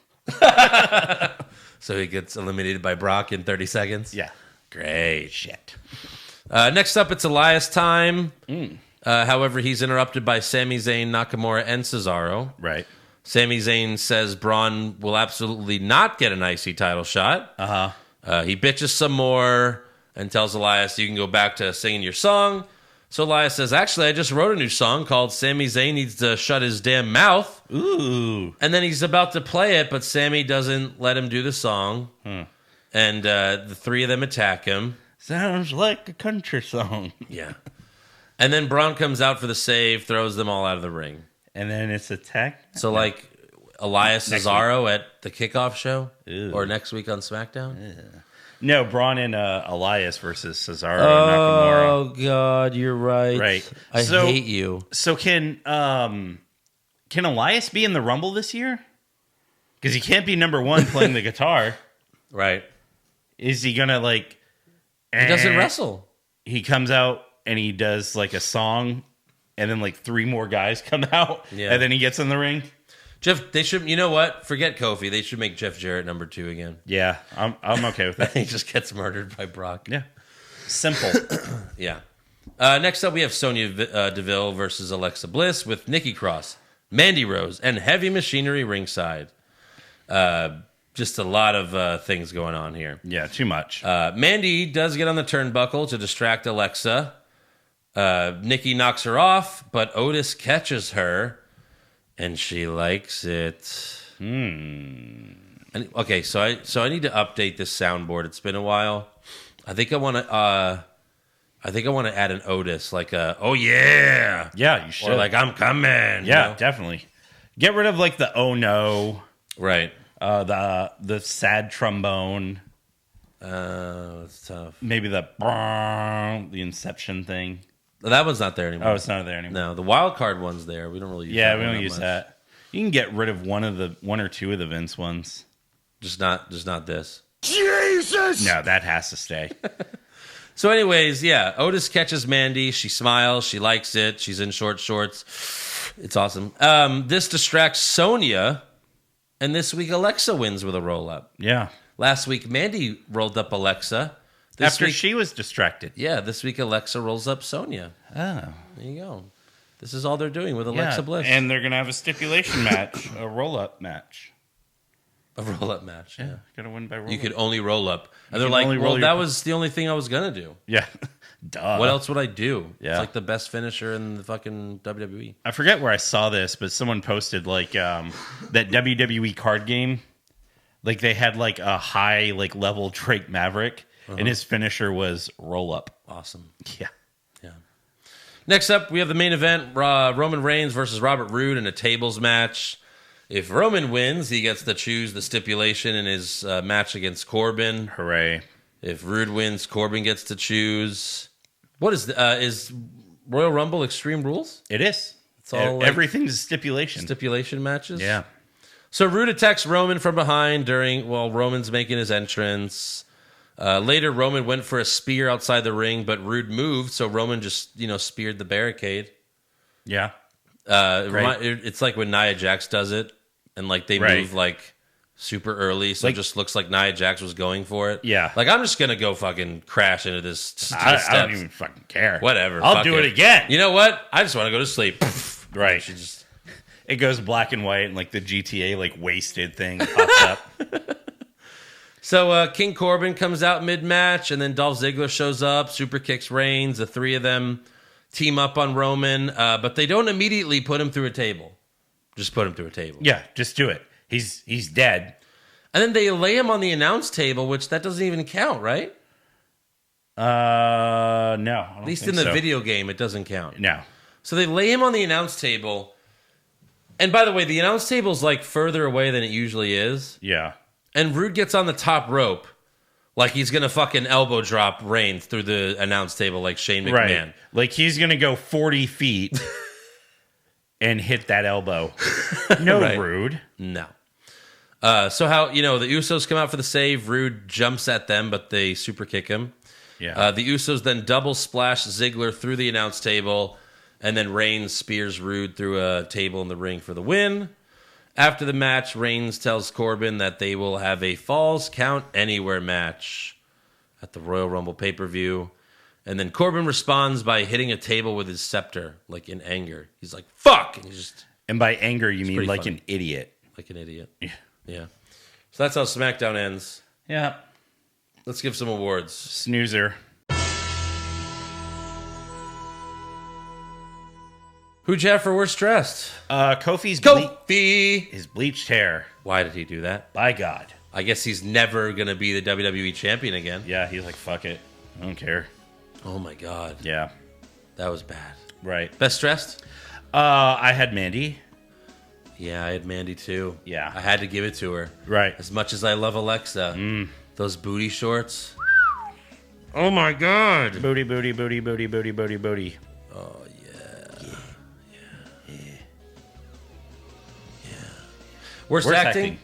So he gets eliminated by Brock in 30 seconds? Yeah. Great. Shit. Next up, it's Elias time. However, he's interrupted by Sami Zayn, Nakamura, and Cesaro. Right. Sami Zayn says Braun will absolutely not get an IC title shot. He bitches some more and tells Elias, you can go back to singing your song. So Elias says, actually, I just wrote a new song called Sami Zayn Needs to Shut His Damn Mouth. Ooh. And then he's about to play it, but Sami doesn't let him do the song. And the three of them attack him. Sounds like a country song. Yeah. And then Braun comes out for the save, throws them all out of the ring. And then it's attack. So like Elias Cesaro at the kickoff show? Or next week on SmackDown? No, Braun and Elias versus Cesaro and Nakamura. Oh, God, you're right. Right. I hate you. So can Elias be in the Rumble this year? Because he can't be number 1 playing the guitar. Right. Is he going to like... He doesn't wrestle. He comes out and he does like a song and then like 3 more guys come out and then he gets in the ring. Jeff, they should, you know what? Forget Kofi. They should make Jeff Jarrett number 2 again. Yeah, I'm okay with that. He just gets murdered by Brock. Yeah. Simple. Yeah. Next up, we have Sonya Deville versus Alexa Bliss with Nikki Cross, Mandy Rose, and Heavy Machinery ringside. Just a lot of things going on here. Yeah, too much. Mandy does get on the turnbuckle to distract Alexa. Nikki knocks her off, but Otis catches her, and she likes it. Okay, so I need to update this soundboard. It's been a while. I think I want to add an Otis, like oh yeah, yeah, you should, or like I'm coming. Yeah, you know? Definitely. Get rid of like the oh no, right? The sad trombone. That's tough. Maybe the Inception thing. That one's not there anymore. Oh, it's not there anymore. No, the wild card one's there. We don't really use that. Yeah, we don't use that. You can get rid of one or two of the Vince ones. Just not this. Jesus! No, that has to stay. So anyways, yeah, Otis catches Mandy. She smiles. She likes it. She's in short shorts. It's awesome. This distracts Sonya, and this week Alexa wins with a roll-up. Yeah. Last week, Mandy rolled up Alexa. After she was distracted. Yeah, this week Alexa rolls up Sonya. Oh. There you go. This is all they're doing with Alexa Bliss. And they're going to have a stipulation match, a roll-up match. A roll-up match, yeah. Got to win by roll-up. You could only roll up. And they're like, well, that was the only thing I was going to do. Yeah. Duh. What else would I do? Yeah. It's like the best finisher in the fucking WWE. I forget where I saw this, but someone posted like that WWE card game. Like they had like a high like level Drake Maverick, and his finisher was roll-up. Awesome. Yeah. Yeah. Next up, we have the main event, Roman Reigns versus Robert Roode in a tables match. If Roman wins, he gets to choose the stipulation in his match against Corbin. Hooray. If Roode wins, Corbin gets to choose. What is Royal Rumble Extreme Rules? It is. It's all everything's a stipulation. Stipulation matches? Yeah. So Roode attacks Roman from behind while Roman's making his entrance. Later, Roman went for a spear outside the ring, but Roode moved, so Roman just, speared the barricade. Yeah. It's like when Nia Jax does it, and like they move like super early, so it just looks like Nia Jax was going for it. Yeah. Like, I'm just going to go fucking crash into this. I don't even fucking care. Whatever. I'll do it again. You know what? I just want to go to sleep. Right. She just... It goes black and white, and like the GTA like wasted thing pops up. So King Corbin comes out mid-match, and then Dolph Ziggler shows up, super kicks Reigns. The three of them team up on Roman, but they don't immediately put him through a table. Just put him through a table. Yeah, just do it. He's dead. And then they lay him on the announce table, which that doesn't even count, right? No. I don't At least in the video game, it doesn't count. No. So they lay him on the announce table. And by the way, the announce table's like further away than it usually is. Yeah. And Roode gets on the top rope like he's going to fucking elbow drop Reigns through the announce table like Shane McMahon. Right. Like he's going to go 40 feet and hit that elbow. No, right. Roode. No. So how, the Usos come out for the save. Roode jumps at them, but they super kick him. Yeah. The Usos then double splash Ziggler through the announce table, and then Reigns spears Roode through a table in the ring for the win. After the match, Reigns tells Corbin that they will have a Falls Count Anywhere match at the Royal Rumble pay-per-view. And then Corbin responds by hitting a table with his scepter, like in anger. He's like, fuck! And by anger, you mean like funny. an idiot. Like an idiot. Yeah. So that's how SmackDown ends. Yeah. Let's give some awards. Snoozer. Who'd you have for worst dressed? Kofi's his bleached hair. Why did he do that? By God. I guess he's never going to be the WWE champion again. Yeah, he's like, fuck it. I don't care. Oh my God. Yeah. That was bad. Right. Best dressed? I had Mandy. Yeah, I had Mandy too. Yeah. I had to give it to her. Right. As much as I love Alexa. Those booty shorts. Oh my God. Booty, booty, booty, booty, booty, booty, booty. Oh, Worst acting?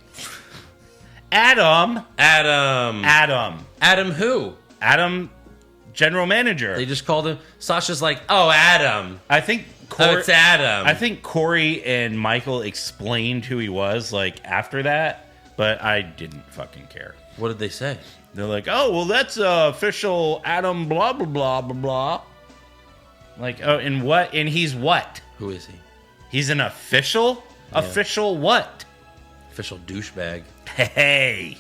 Adam who? Adam, general manager. They just called him. Sasha's like, oh, Adam. I think it's Adam. I think Corey and Michael explained who he was like after that, but I didn't fucking care. What did they say? They're like, oh, well, that's official Adam blah, blah, blah, blah, blah. Like, oh, and what? And he's what? Who is he? He's an official? Yeah. Official what? Official douchebag. Hey.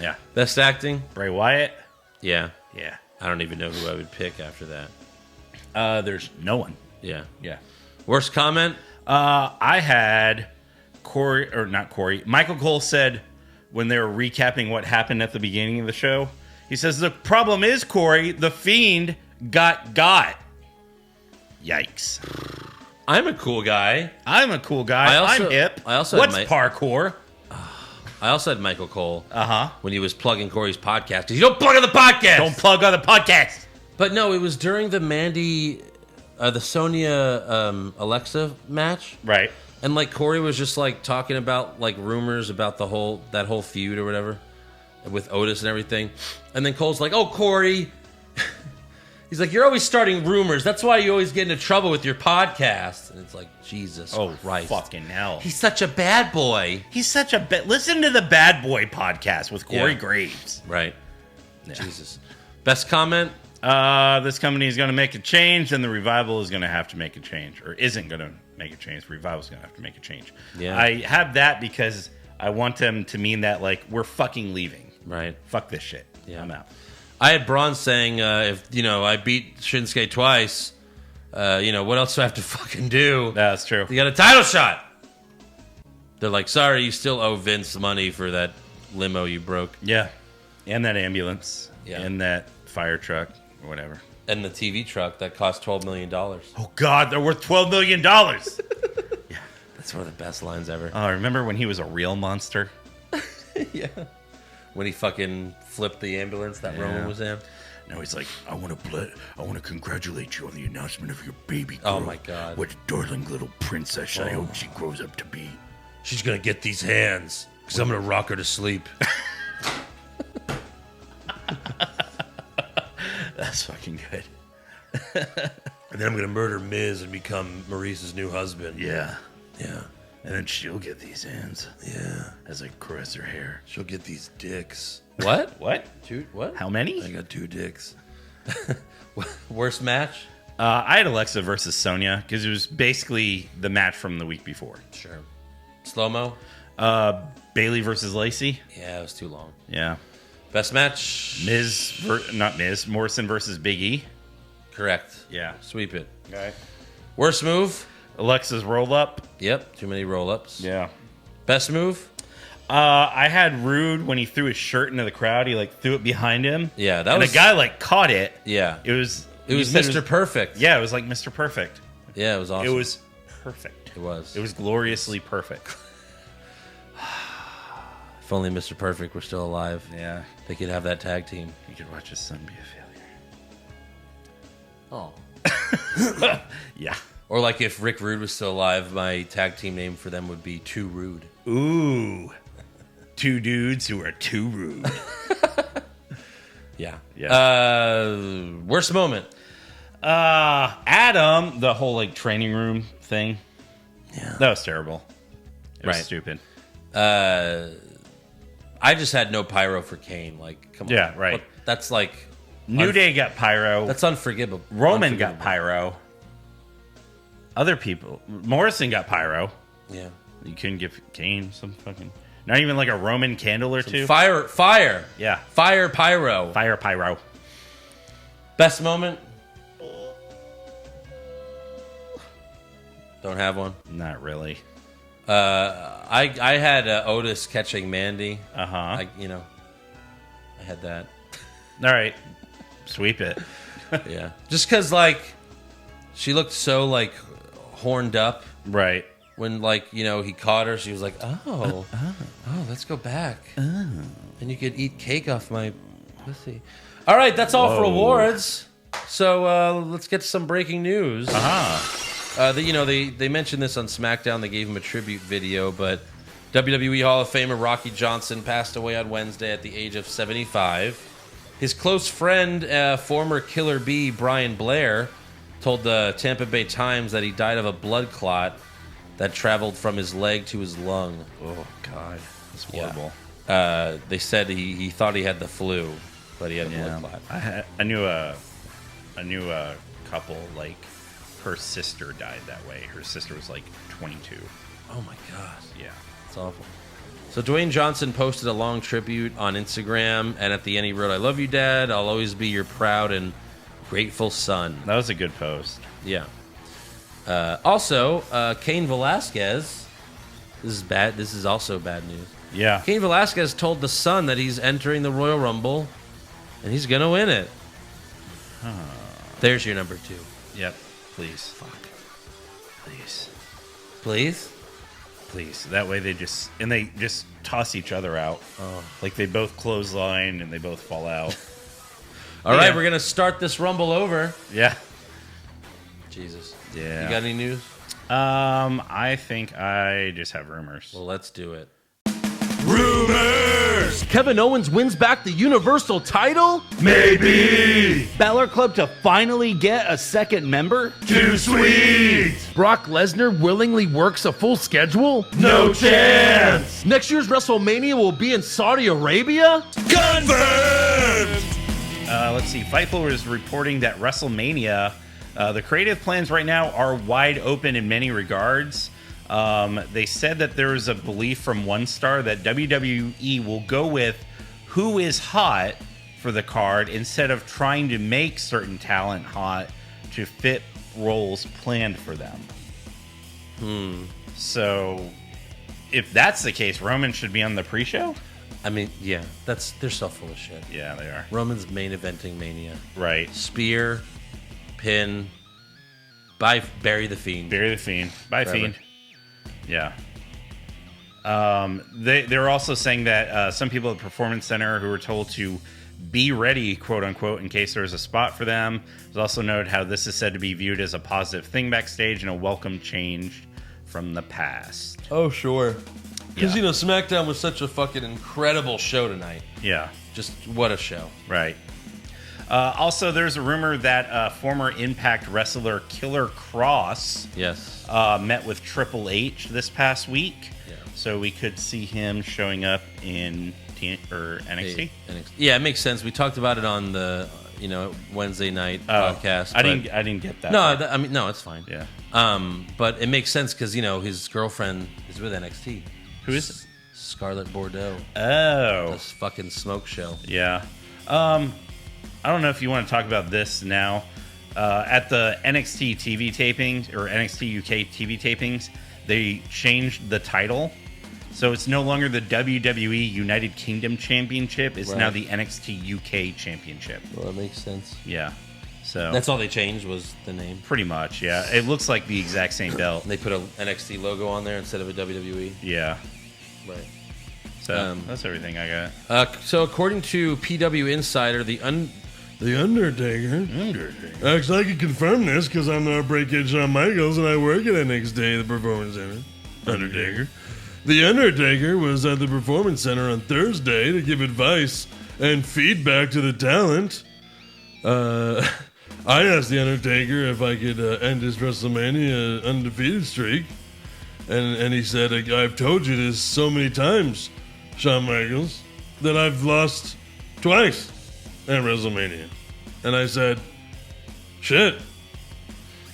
Yeah. Best acting? Bray Wyatt? Yeah. Yeah. I don't even know who I would pick after that. There's no one. Yeah. Yeah. Worst comment? I had Michael Cole said when they were recapping what happened at the beginning of the show, he says, the problem is, Corey, the Fiend got. Yikes. I'm a cool guy. I'm hip. What's parkour? I also had Michael Cole. Uh-huh. When he was plugging Corey's podcast. Because you don't plug on the podcast! Don't plug on the podcast! But no, it was during the the Sonya Alexa match. Right. And like Corey was just like talking about like rumors about that whole feud or whatever with Otis and everything. And then Cole's like, oh, Corey, He's like, you're always starting rumors. That's why you always get into trouble with your podcast. And it's like, Jesus Christ. Fucking hell. He's such a bad boy. He's such a listen to the Bad Boy podcast with Corey Graves. Right. Yeah. Jesus. Best comment? This company is going to make a change, and the Revival is going to have to make a change. Or isn't going to make a change. The Revival is going to have to make a change. Yeah. I have that because I want them to mean that, like, we're fucking leaving. Right. Fuck this shit. Yeah. I'm out. I had Braun saying, if, I beat Shinsuke twice, what else do I have to fucking do? That's true. You got a title shot. They're like, sorry, you still owe Vince money for that limo you broke. Yeah. And that ambulance. Yeah. And that fire truck or whatever. And the TV truck that cost $12 million. Oh, God, they're worth $12 million. Yeah. That's one of the best lines ever. Oh, remember when he was a real monster? Yeah. When he fucking flipped the ambulance that Roman was in. Now he's like, I want to congratulate you on the announcement of your baby girl. Oh, my God. What a darling little princess I hope she grows up to be. She's going to get these hands because I'm going to rock her to sleep. That's fucking good. And then I'm going to murder Miz and become Maurice's new husband. Yeah. Yeah. And then she'll get these hands. Yeah. As I caress her hair. She'll get these dicks. What? What? Two? What? How many? I got 2 dicks. Worst match? I had Alexa versus Sonya because it was basically the match from the week before. Sure. Slow-mo? Bailey versus Lacey. Yeah, it was too long. Yeah. Best match? Morrison versus Bigge. Correct. Yeah. Sweep it. Okay. Worst move? Alexa's roll up. Yep. Too many roll-ups. Yeah. Best move? I had Roode when he threw his shirt into the crowd. He threw it behind him. Yeah, and the guy caught it. Yeah. It was Mr. Perfect. Yeah, it was like Mr. Perfect. Yeah, it was awesome. It was perfect. It was. It was gloriously perfect. If only Mr. Perfect were still alive. Yeah. They could have that tag team. You could watch his son be a failure. Oh. Yeah. Or like if Rick Rude was still alive, my tag team name for them would be Too Rude. Ooh. 2 dudes who are too rude. Yeah. Yeah. Worst moment? Adam, the whole training room thing. Yeah. That was terrible. It was Right. stupid. I just had no pyro for Cain. Come on. Yeah, right. That's New Day got pyro. That's unforgivable. Roman got pyro. Other people. Morrison got pyro. Yeah. You couldn't give Cain some fucking... Not even a Roman candle or two? Fire. Yeah. Fire pyro. Fire pyro. Best moment? Don't have one. Not really. I had Otis catching Mandy. Uh-huh. I had that. All right. Sweep it. Yeah. Just because, she looked so, horned up. Right. When, he caught her, she was like, oh, let's go back. And you could eat cake off my pussy. All right, that's all for awards. So let's get to some breaking news. They mentioned this on SmackDown. They gave him a tribute video, but WWE Hall of Famer Rocky Johnson passed away on Wednesday at the age of 75. His close friend, former Killer Bee, Brian Blair, told the Tampa Bay Times that he died of a blood clot that traveled from his leg to his lung. Oh, God. That's horrible. Yeah. They said he thought he had the flu, but he had a blood clot. I knew a couple, her sister died that way. Her sister was 22. Oh my God. Yeah. It's awful. So Dwayne Johnson posted a long tribute on Instagram, and at the end he wrote, "I love you, Dad. I'll always be your proud and grateful son." That was a good post. Yeah. Also, Cain Velasquez. This is bad. This is also bad news. Yeah. Cain Velasquez told the Sun that he's entering the Royal Rumble, and he's gonna win it. There's your number 2. Yep. Please. Fuck. Please. Please. Please. That way they just toss each other out. Oh. They both clothesline and they both fall out. All right, we're gonna start this Rumble over. Yeah. Jesus. Yeah. You got any news? I think I just have rumors. Well, let's do it. Rumors. Rumors. Kevin Owens wins back the Universal title? Maybe. Balor Club to finally get a second member? Too sweet. Brock Lesnar willingly works a full schedule? No chance. Next year's WrestleMania will be in Saudi Arabia? Confirmed. Let's see. Fightful is reporting that WrestleMania, the creative plans right now are wide open in many regards. They said that there is a belief from one star that WWE will go with who is hot for the card instead of trying to make certain talent hot to fit roles planned for them. So, if that's the case, Roman should be on the pre-show? I mean, yeah, they're so full of shit. Yeah, they are. Roman's main eventing Mania. Right. Spear, pin, bury the Fiend. Bury the Fiend. Bye, Forever. Fiend. Yeah. They're also saying that some people at the Performance Center who were told to be ready, quote unquote, in case there was a spot for them. There's also noted how this is said to be viewed as a positive thing backstage and a welcome change from the past. Oh, sure. Because, Yeah. SmackDown was such a fucking incredible show tonight. Yeah. Just what a show. Right. Also, there's a rumor that former Impact wrestler Killer Cross Yes. met with Triple H this past week. Yeah. So we could see him showing up in NXT. Yeah, it makes sense. We talked about it on the Wednesday night podcast. I didn't get that. No, part. no, it's fine. Yeah. But it makes sense because his girlfriend is with NXT. Who is it? Scarlett Bordeaux. Oh. This fucking smoke show. Yeah. I don't know if you want to talk about this now. At the NXT TV tapings or NXT UK TV tapings, they changed the title. So it's no longer the WWE United Kingdom Championship. It's now the NXT UK Championship. Well, that makes sense. Yeah. So That's all they changed was the name. pretty much, yeah. It looks like the exact same belt. They put a NXT logo on there instead of a WWE. Yeah. Right. So that's everything I got. So according to PW Insider, the Undertaker. Actually, I can confirm this because I'm the Breakage Shawn Michaels and I work at NXT, the Performance Center. Undertaker. The Undertaker was at the Performance Center on Thursday to give advice and feedback to the talent. I asked The Undertaker if I could end his WrestleMania undefeated streak. And he said, I've told you this so many times, Shawn Michaels, that I've lost twice at WrestleMania. And I said, shit.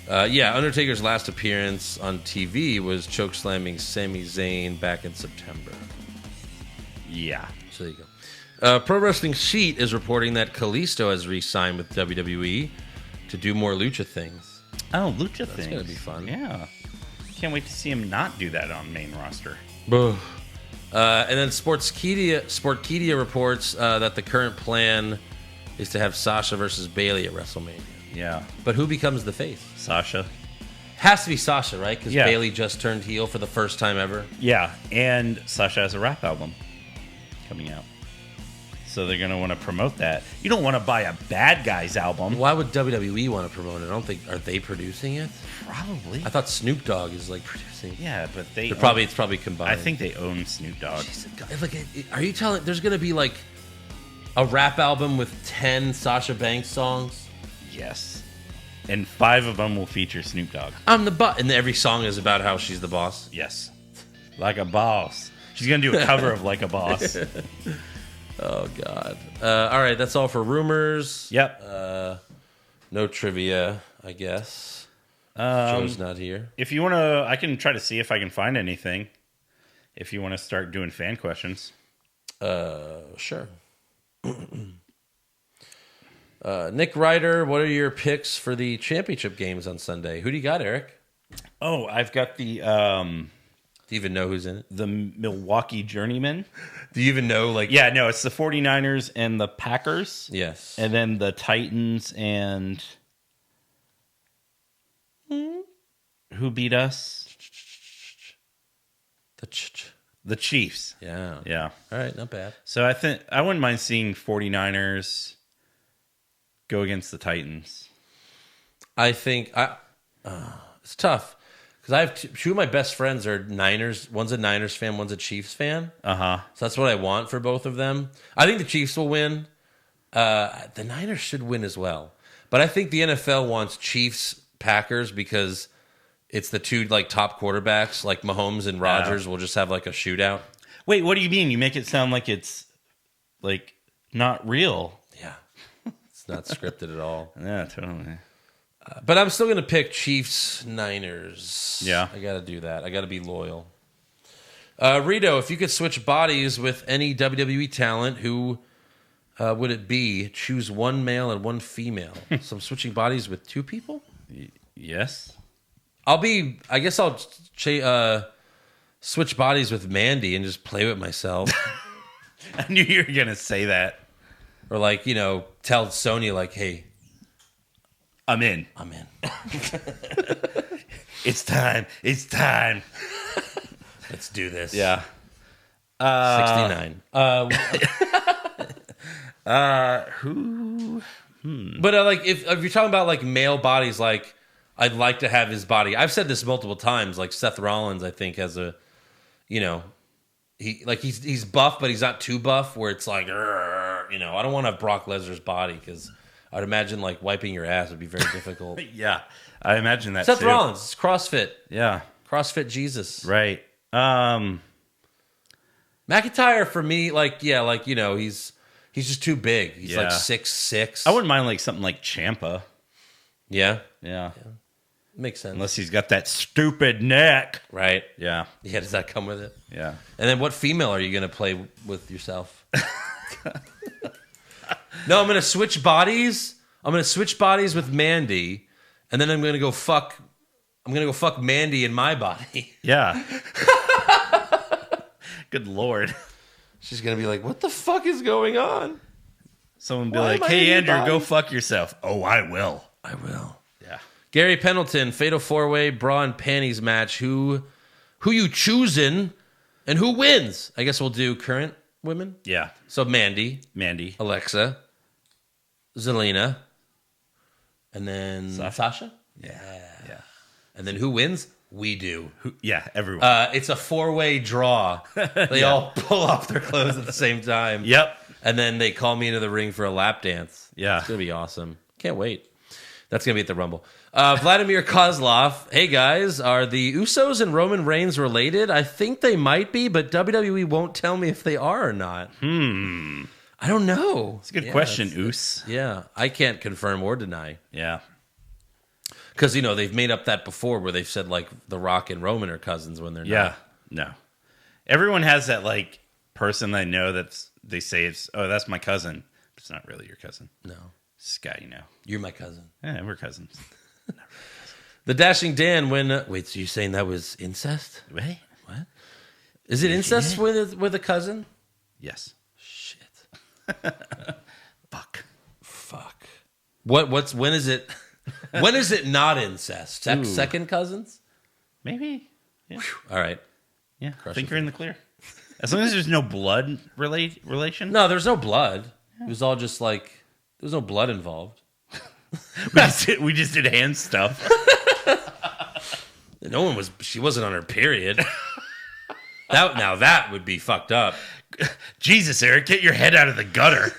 Undertaker's last appearance on TV was chokeslamming Sami Zayn back in September. Yeah. So there you go. Pro Wrestling Sheet is reporting that Kalisto has re-signed with WWE to do more lucha things. Oh, lucha things. That's going to be fun. Yeah. Can't wait to see him not do that on main roster. And then Sportkedia reports that the current plan is to have Sasha versus Bayley at WrestleMania. Yeah. But who becomes the face? Sasha. Has to be Sasha, right? Because Yeah. Bayley just turned heel for the first time ever. Yeah. And Sasha has a rap album coming out. So they're going to want to promote that. You don't want to buy a Bad Guys album. Why would WWE want to promote it? I don't think. Are they producing it? Probably. I thought Snoop Dogg is like producing. Yeah, but It's probably combined. I think they own Snoop Dogg. Are you telling? There's gonna be like a rap album with 10 Sasha Banks songs. Yes. And 5 of them will feature Snoop Dogg. I'm the boss, and every song is about how she's the boss. Yes. Like a boss. She's going to do a cover of Like a Boss. Oh God. All right, that's all for rumors. Yep. No trivia, I guess. Joe's not here. If you want to, I can try to see if I can find anything. If you want to start doing fan questions. Sure. Nick Ryder, what are your picks for the championship games on Sunday? Who do you got, Eric? Oh, I've got the Do you even know who's in it? the Milwaukee Journeymen. Do you even know, like... Yeah, no, it's the 49ers and the Packers. Yes. And then the Titans and... Who beat us? The Chiefs. Yeah. Yeah. All right, not bad. So I think I wouldn't mind seeing 49ers go against the Titans. I think... it's tough. Because I have two of my best friends are Niners. One's a Niners fan, one's a Chiefs fan. So that's what I want for both of them. I think the Chiefs will win. The Niners should win as well. But I think the NFL wants Chiefs Packers because it's the two like top quarterbacks, like Mahomes and Rodgers will just have like a shootout. Wait, what do you mean? You make it sound like it's like not real. Yeah. It's not scripted at all. Yeah, totally. But I'm still going to pick Chiefs Niners. Yeah. I got to do that. I got to be loyal. Rito, if you could switch bodies with any WWE talent, who would it be? Choose one male and one female. So I'm switching bodies with two people? Yes. I guess I'll switch bodies with Mandy and just play with myself. I knew you were going to say that. Or like, tell Sonya like, hey, I'm in. It's time. Let's do this. Yeah. 69. Who? But like, if you're talking about like male bodies, like I'd like to have his body. I've said this multiple times. Like Seth Rollins, I think has a, he's buff, but he's not too buff. Where it's like, I don't want to have Brock Lesnar's body because I'd imagine like wiping your ass would be very difficult. Yeah, I imagine that. Seth too. Rollins, it's CrossFit. Yeah, CrossFit Jesus. Right. McIntyre for me, he's just too big. He's like 6'6". I wouldn't mind like something like Ciampa. Yeah. Makes sense. Unless he's got that stupid neck. Right. Yeah. Yeah, does that come with it? Yeah. And then what female are you going to play with yourself? No, I'm going to switch bodies. I'm going to switch bodies with Mandy, and then I'm going to go fuck Mandy in my body. Yeah. Good Lord. She's going to be like, what the fuck is going on? Someone be like, hey, Andrew, go fuck yourself. Oh, I will. Yeah. Gary Pendleton, Fatal 4-Way, Bra and Panties match. Who you choosing and who wins? I guess we'll do current women. Yeah. So Mandy, Alexa, Zelina, and then Sasha. Yeah. And then who wins? We do. Everyone. It's a 4-way draw. They all pull off their clothes at the same time. Yep. And then they call me into the ring for a lap dance. Yeah. It's going to be awesome. Can't wait. That's going to be at the Rumble. Vladimir Kozlov. Hey, guys. Are the Usos and Roman Reigns related? I think they might be, but WWE won't tell me if they are or not. I don't know. It's a good question, Us. Yeah. I can't confirm or deny. Yeah. Because, they've made up that before where they've said, like, The Rock and Roman are cousins when they're not. Yeah. No. Everyone has that, like, person they know they say that's my cousin. But it's not really your cousin. No. This guy, You're my cousin. Yeah, we're cousins. The Dashing Dan wait, so you're saying that was incest? Wait. What? Is it incest with a cousin? Yes. Shit. Fuck. When is it when is it not incest? Second cousins? Maybe. Yeah. All right. Yeah. I think you're in the clear. As long as there's no blood relation. No, there's no blood. It was all just like there's no blood involved. we just did hand stuff. She wasn't on her period. That would be fucked up. Jesus, Eric, get your head out of the gutter.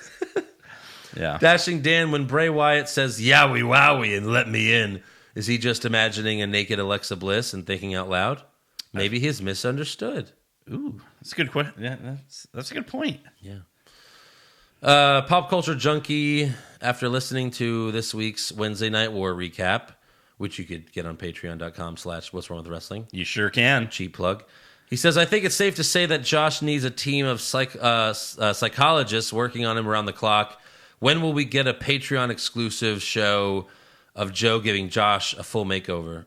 Yeah. Dashing Dan, when Bray Wyatt says "Yowie wowie" and "let me in," is he just imagining a naked Alexa Bliss and thinking out loud? Maybe he's misunderstood. Ooh, that's a good question. Yeah, that's a good point. Yeah. Pop Culture Junkie, after listening to this week's Wednesday Night War recap, which you could get on patreon.com/What's Wrong with Wrestling. You sure can. Cheap plug. He says, I think it's safe to say that Josh needs a team of psychologists working on him around the clock. When will we get a Patreon exclusive show of Joe giving Josh a full makeover?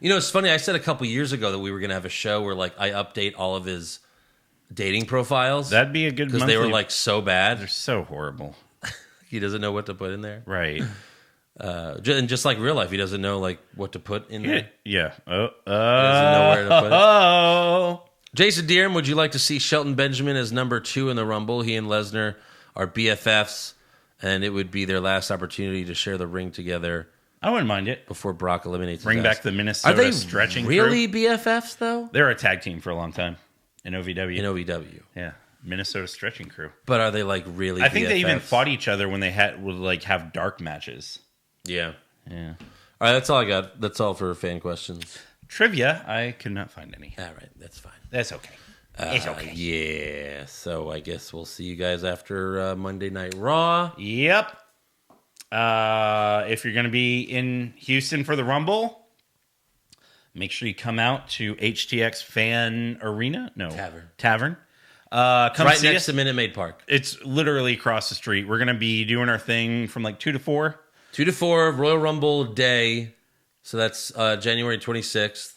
It's funny. I said a couple years ago that we were going to have a show where like I update all of his dating profiles. That'd be a good because they were like so bad. They're so horrible. He doesn't know what to put in there. Right. And just like real life, he doesn't know like what to put in there. Yeah. He doesn't know where to put it. Jason Deerham, would you like to see Shelton Benjamin as number 2 in the Rumble? He and Lesnar are BFFs, and it would be their last opportunity to share the ring together. I wouldn't mind it. Before Brock eliminates Bring his back ass. the Minnesota Are they stretching really crew. BFFs, though? They're a tag team for a long time in OVW. In OVW. Yeah. Minnesota stretching crew. But are they like really I think BFFs? they even fought each other when they would like have dark matches. Yeah. Yeah. All right, that's all I got. That's all for fan questions. Trivia, I could not find any. All right, that's fine. That's okay. It's okay. Yeah, so I guess we'll see you guys after Monday Night Raw. Yep. If you're going to be in Houston for the Rumble, make sure you come out to HTX Fan Arena. No. Tavern. Come right see next us. to Minute Maid Park. It's literally across the street. We're going to be doing our thing from like 2 to 4. 2 to 4, Royal Rumble day. So that's January 26th.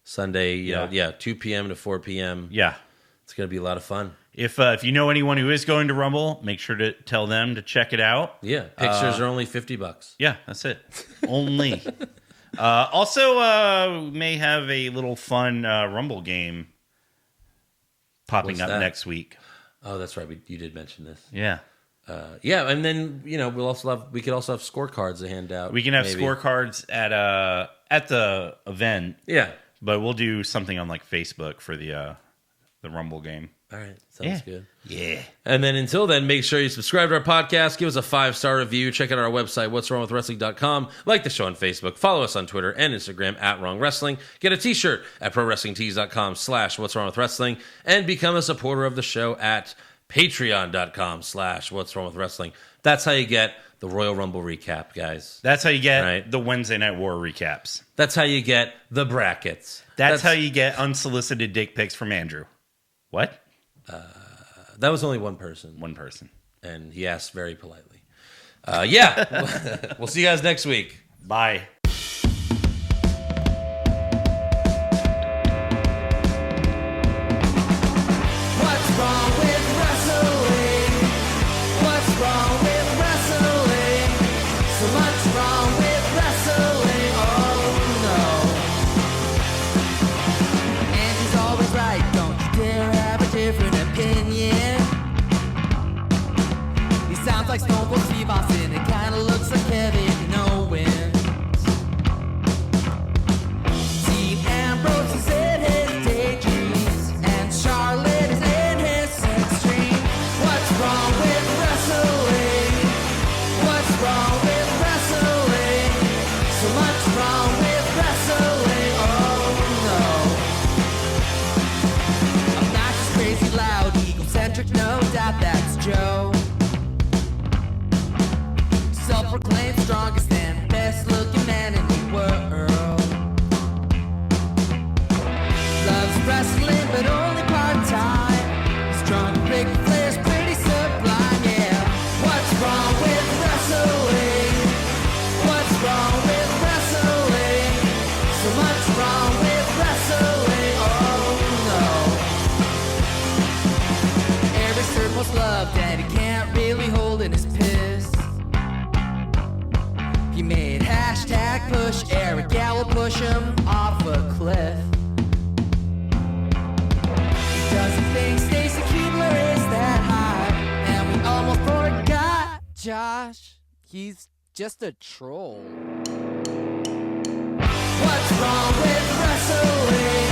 Sunday, you know, 2 p.m. to 4 p.m. Yeah. It's going to be a lot of fun. If you know anyone who is going to Rumble, make sure to tell them to check it out. Yeah, pictures are only $50. Yeah, that's it. Only. Also, may have a little fun Rumble game popping up next week. Oh, that's right. You did mention this. Yeah. Yeah, and then we could also have scorecards to hand out. We can have scorecards at the event. Yeah, but we'll do something on like Facebook for the Rumble game. All right, sounds good. Yeah. And then until then, make sure you subscribe to our podcast, give us a 5-star review, check out our website, what'swrongwithwrestling.com, like the show on Facebook, follow us on Twitter and Instagram @WrongWrestling, get a t-shirt at ProWrestlingTees.com/what'swrongwithwrestling, and become a supporter of the show at Patreon.com/what'swrongwithwrestling. That's how you get the Royal Rumble recap, guys. That's how you get the Wednesday Night War recaps. That's how you get the brackets. That's how you get unsolicited dick pics from Andrew. What? That was only one person. One person. And he asked very politely. Yeah. We'll see you guys next week. Bye. Like Stone Cold Steve Austin, it kinda looks like Kevin Owens. Dean Ambrose is in his daydreams, and Charlotte is in his sex dream. What's wrong with wrestling? What's wrong with wrestling? So much wrong with wrestling, oh no. Obnoxious, crazy, loud, egocentric, no doubt that's Joe. Self-proclaimed strongest and best-looking man in the world. Loves wrestling, but only part-time. Strong, big players, pretty sublime, yeah. What's wrong with wrestling? What's wrong with wrestling? So much wrong with wrestling, oh no. Every serve most loved, and he can't really hold in his piss. He made hashtag push Eric, yeah, we'll push him off a cliff. He doesn't think Stacy Keebler is that high, and we almost forgot Josh. He's just a troll. What's wrong with wrestling?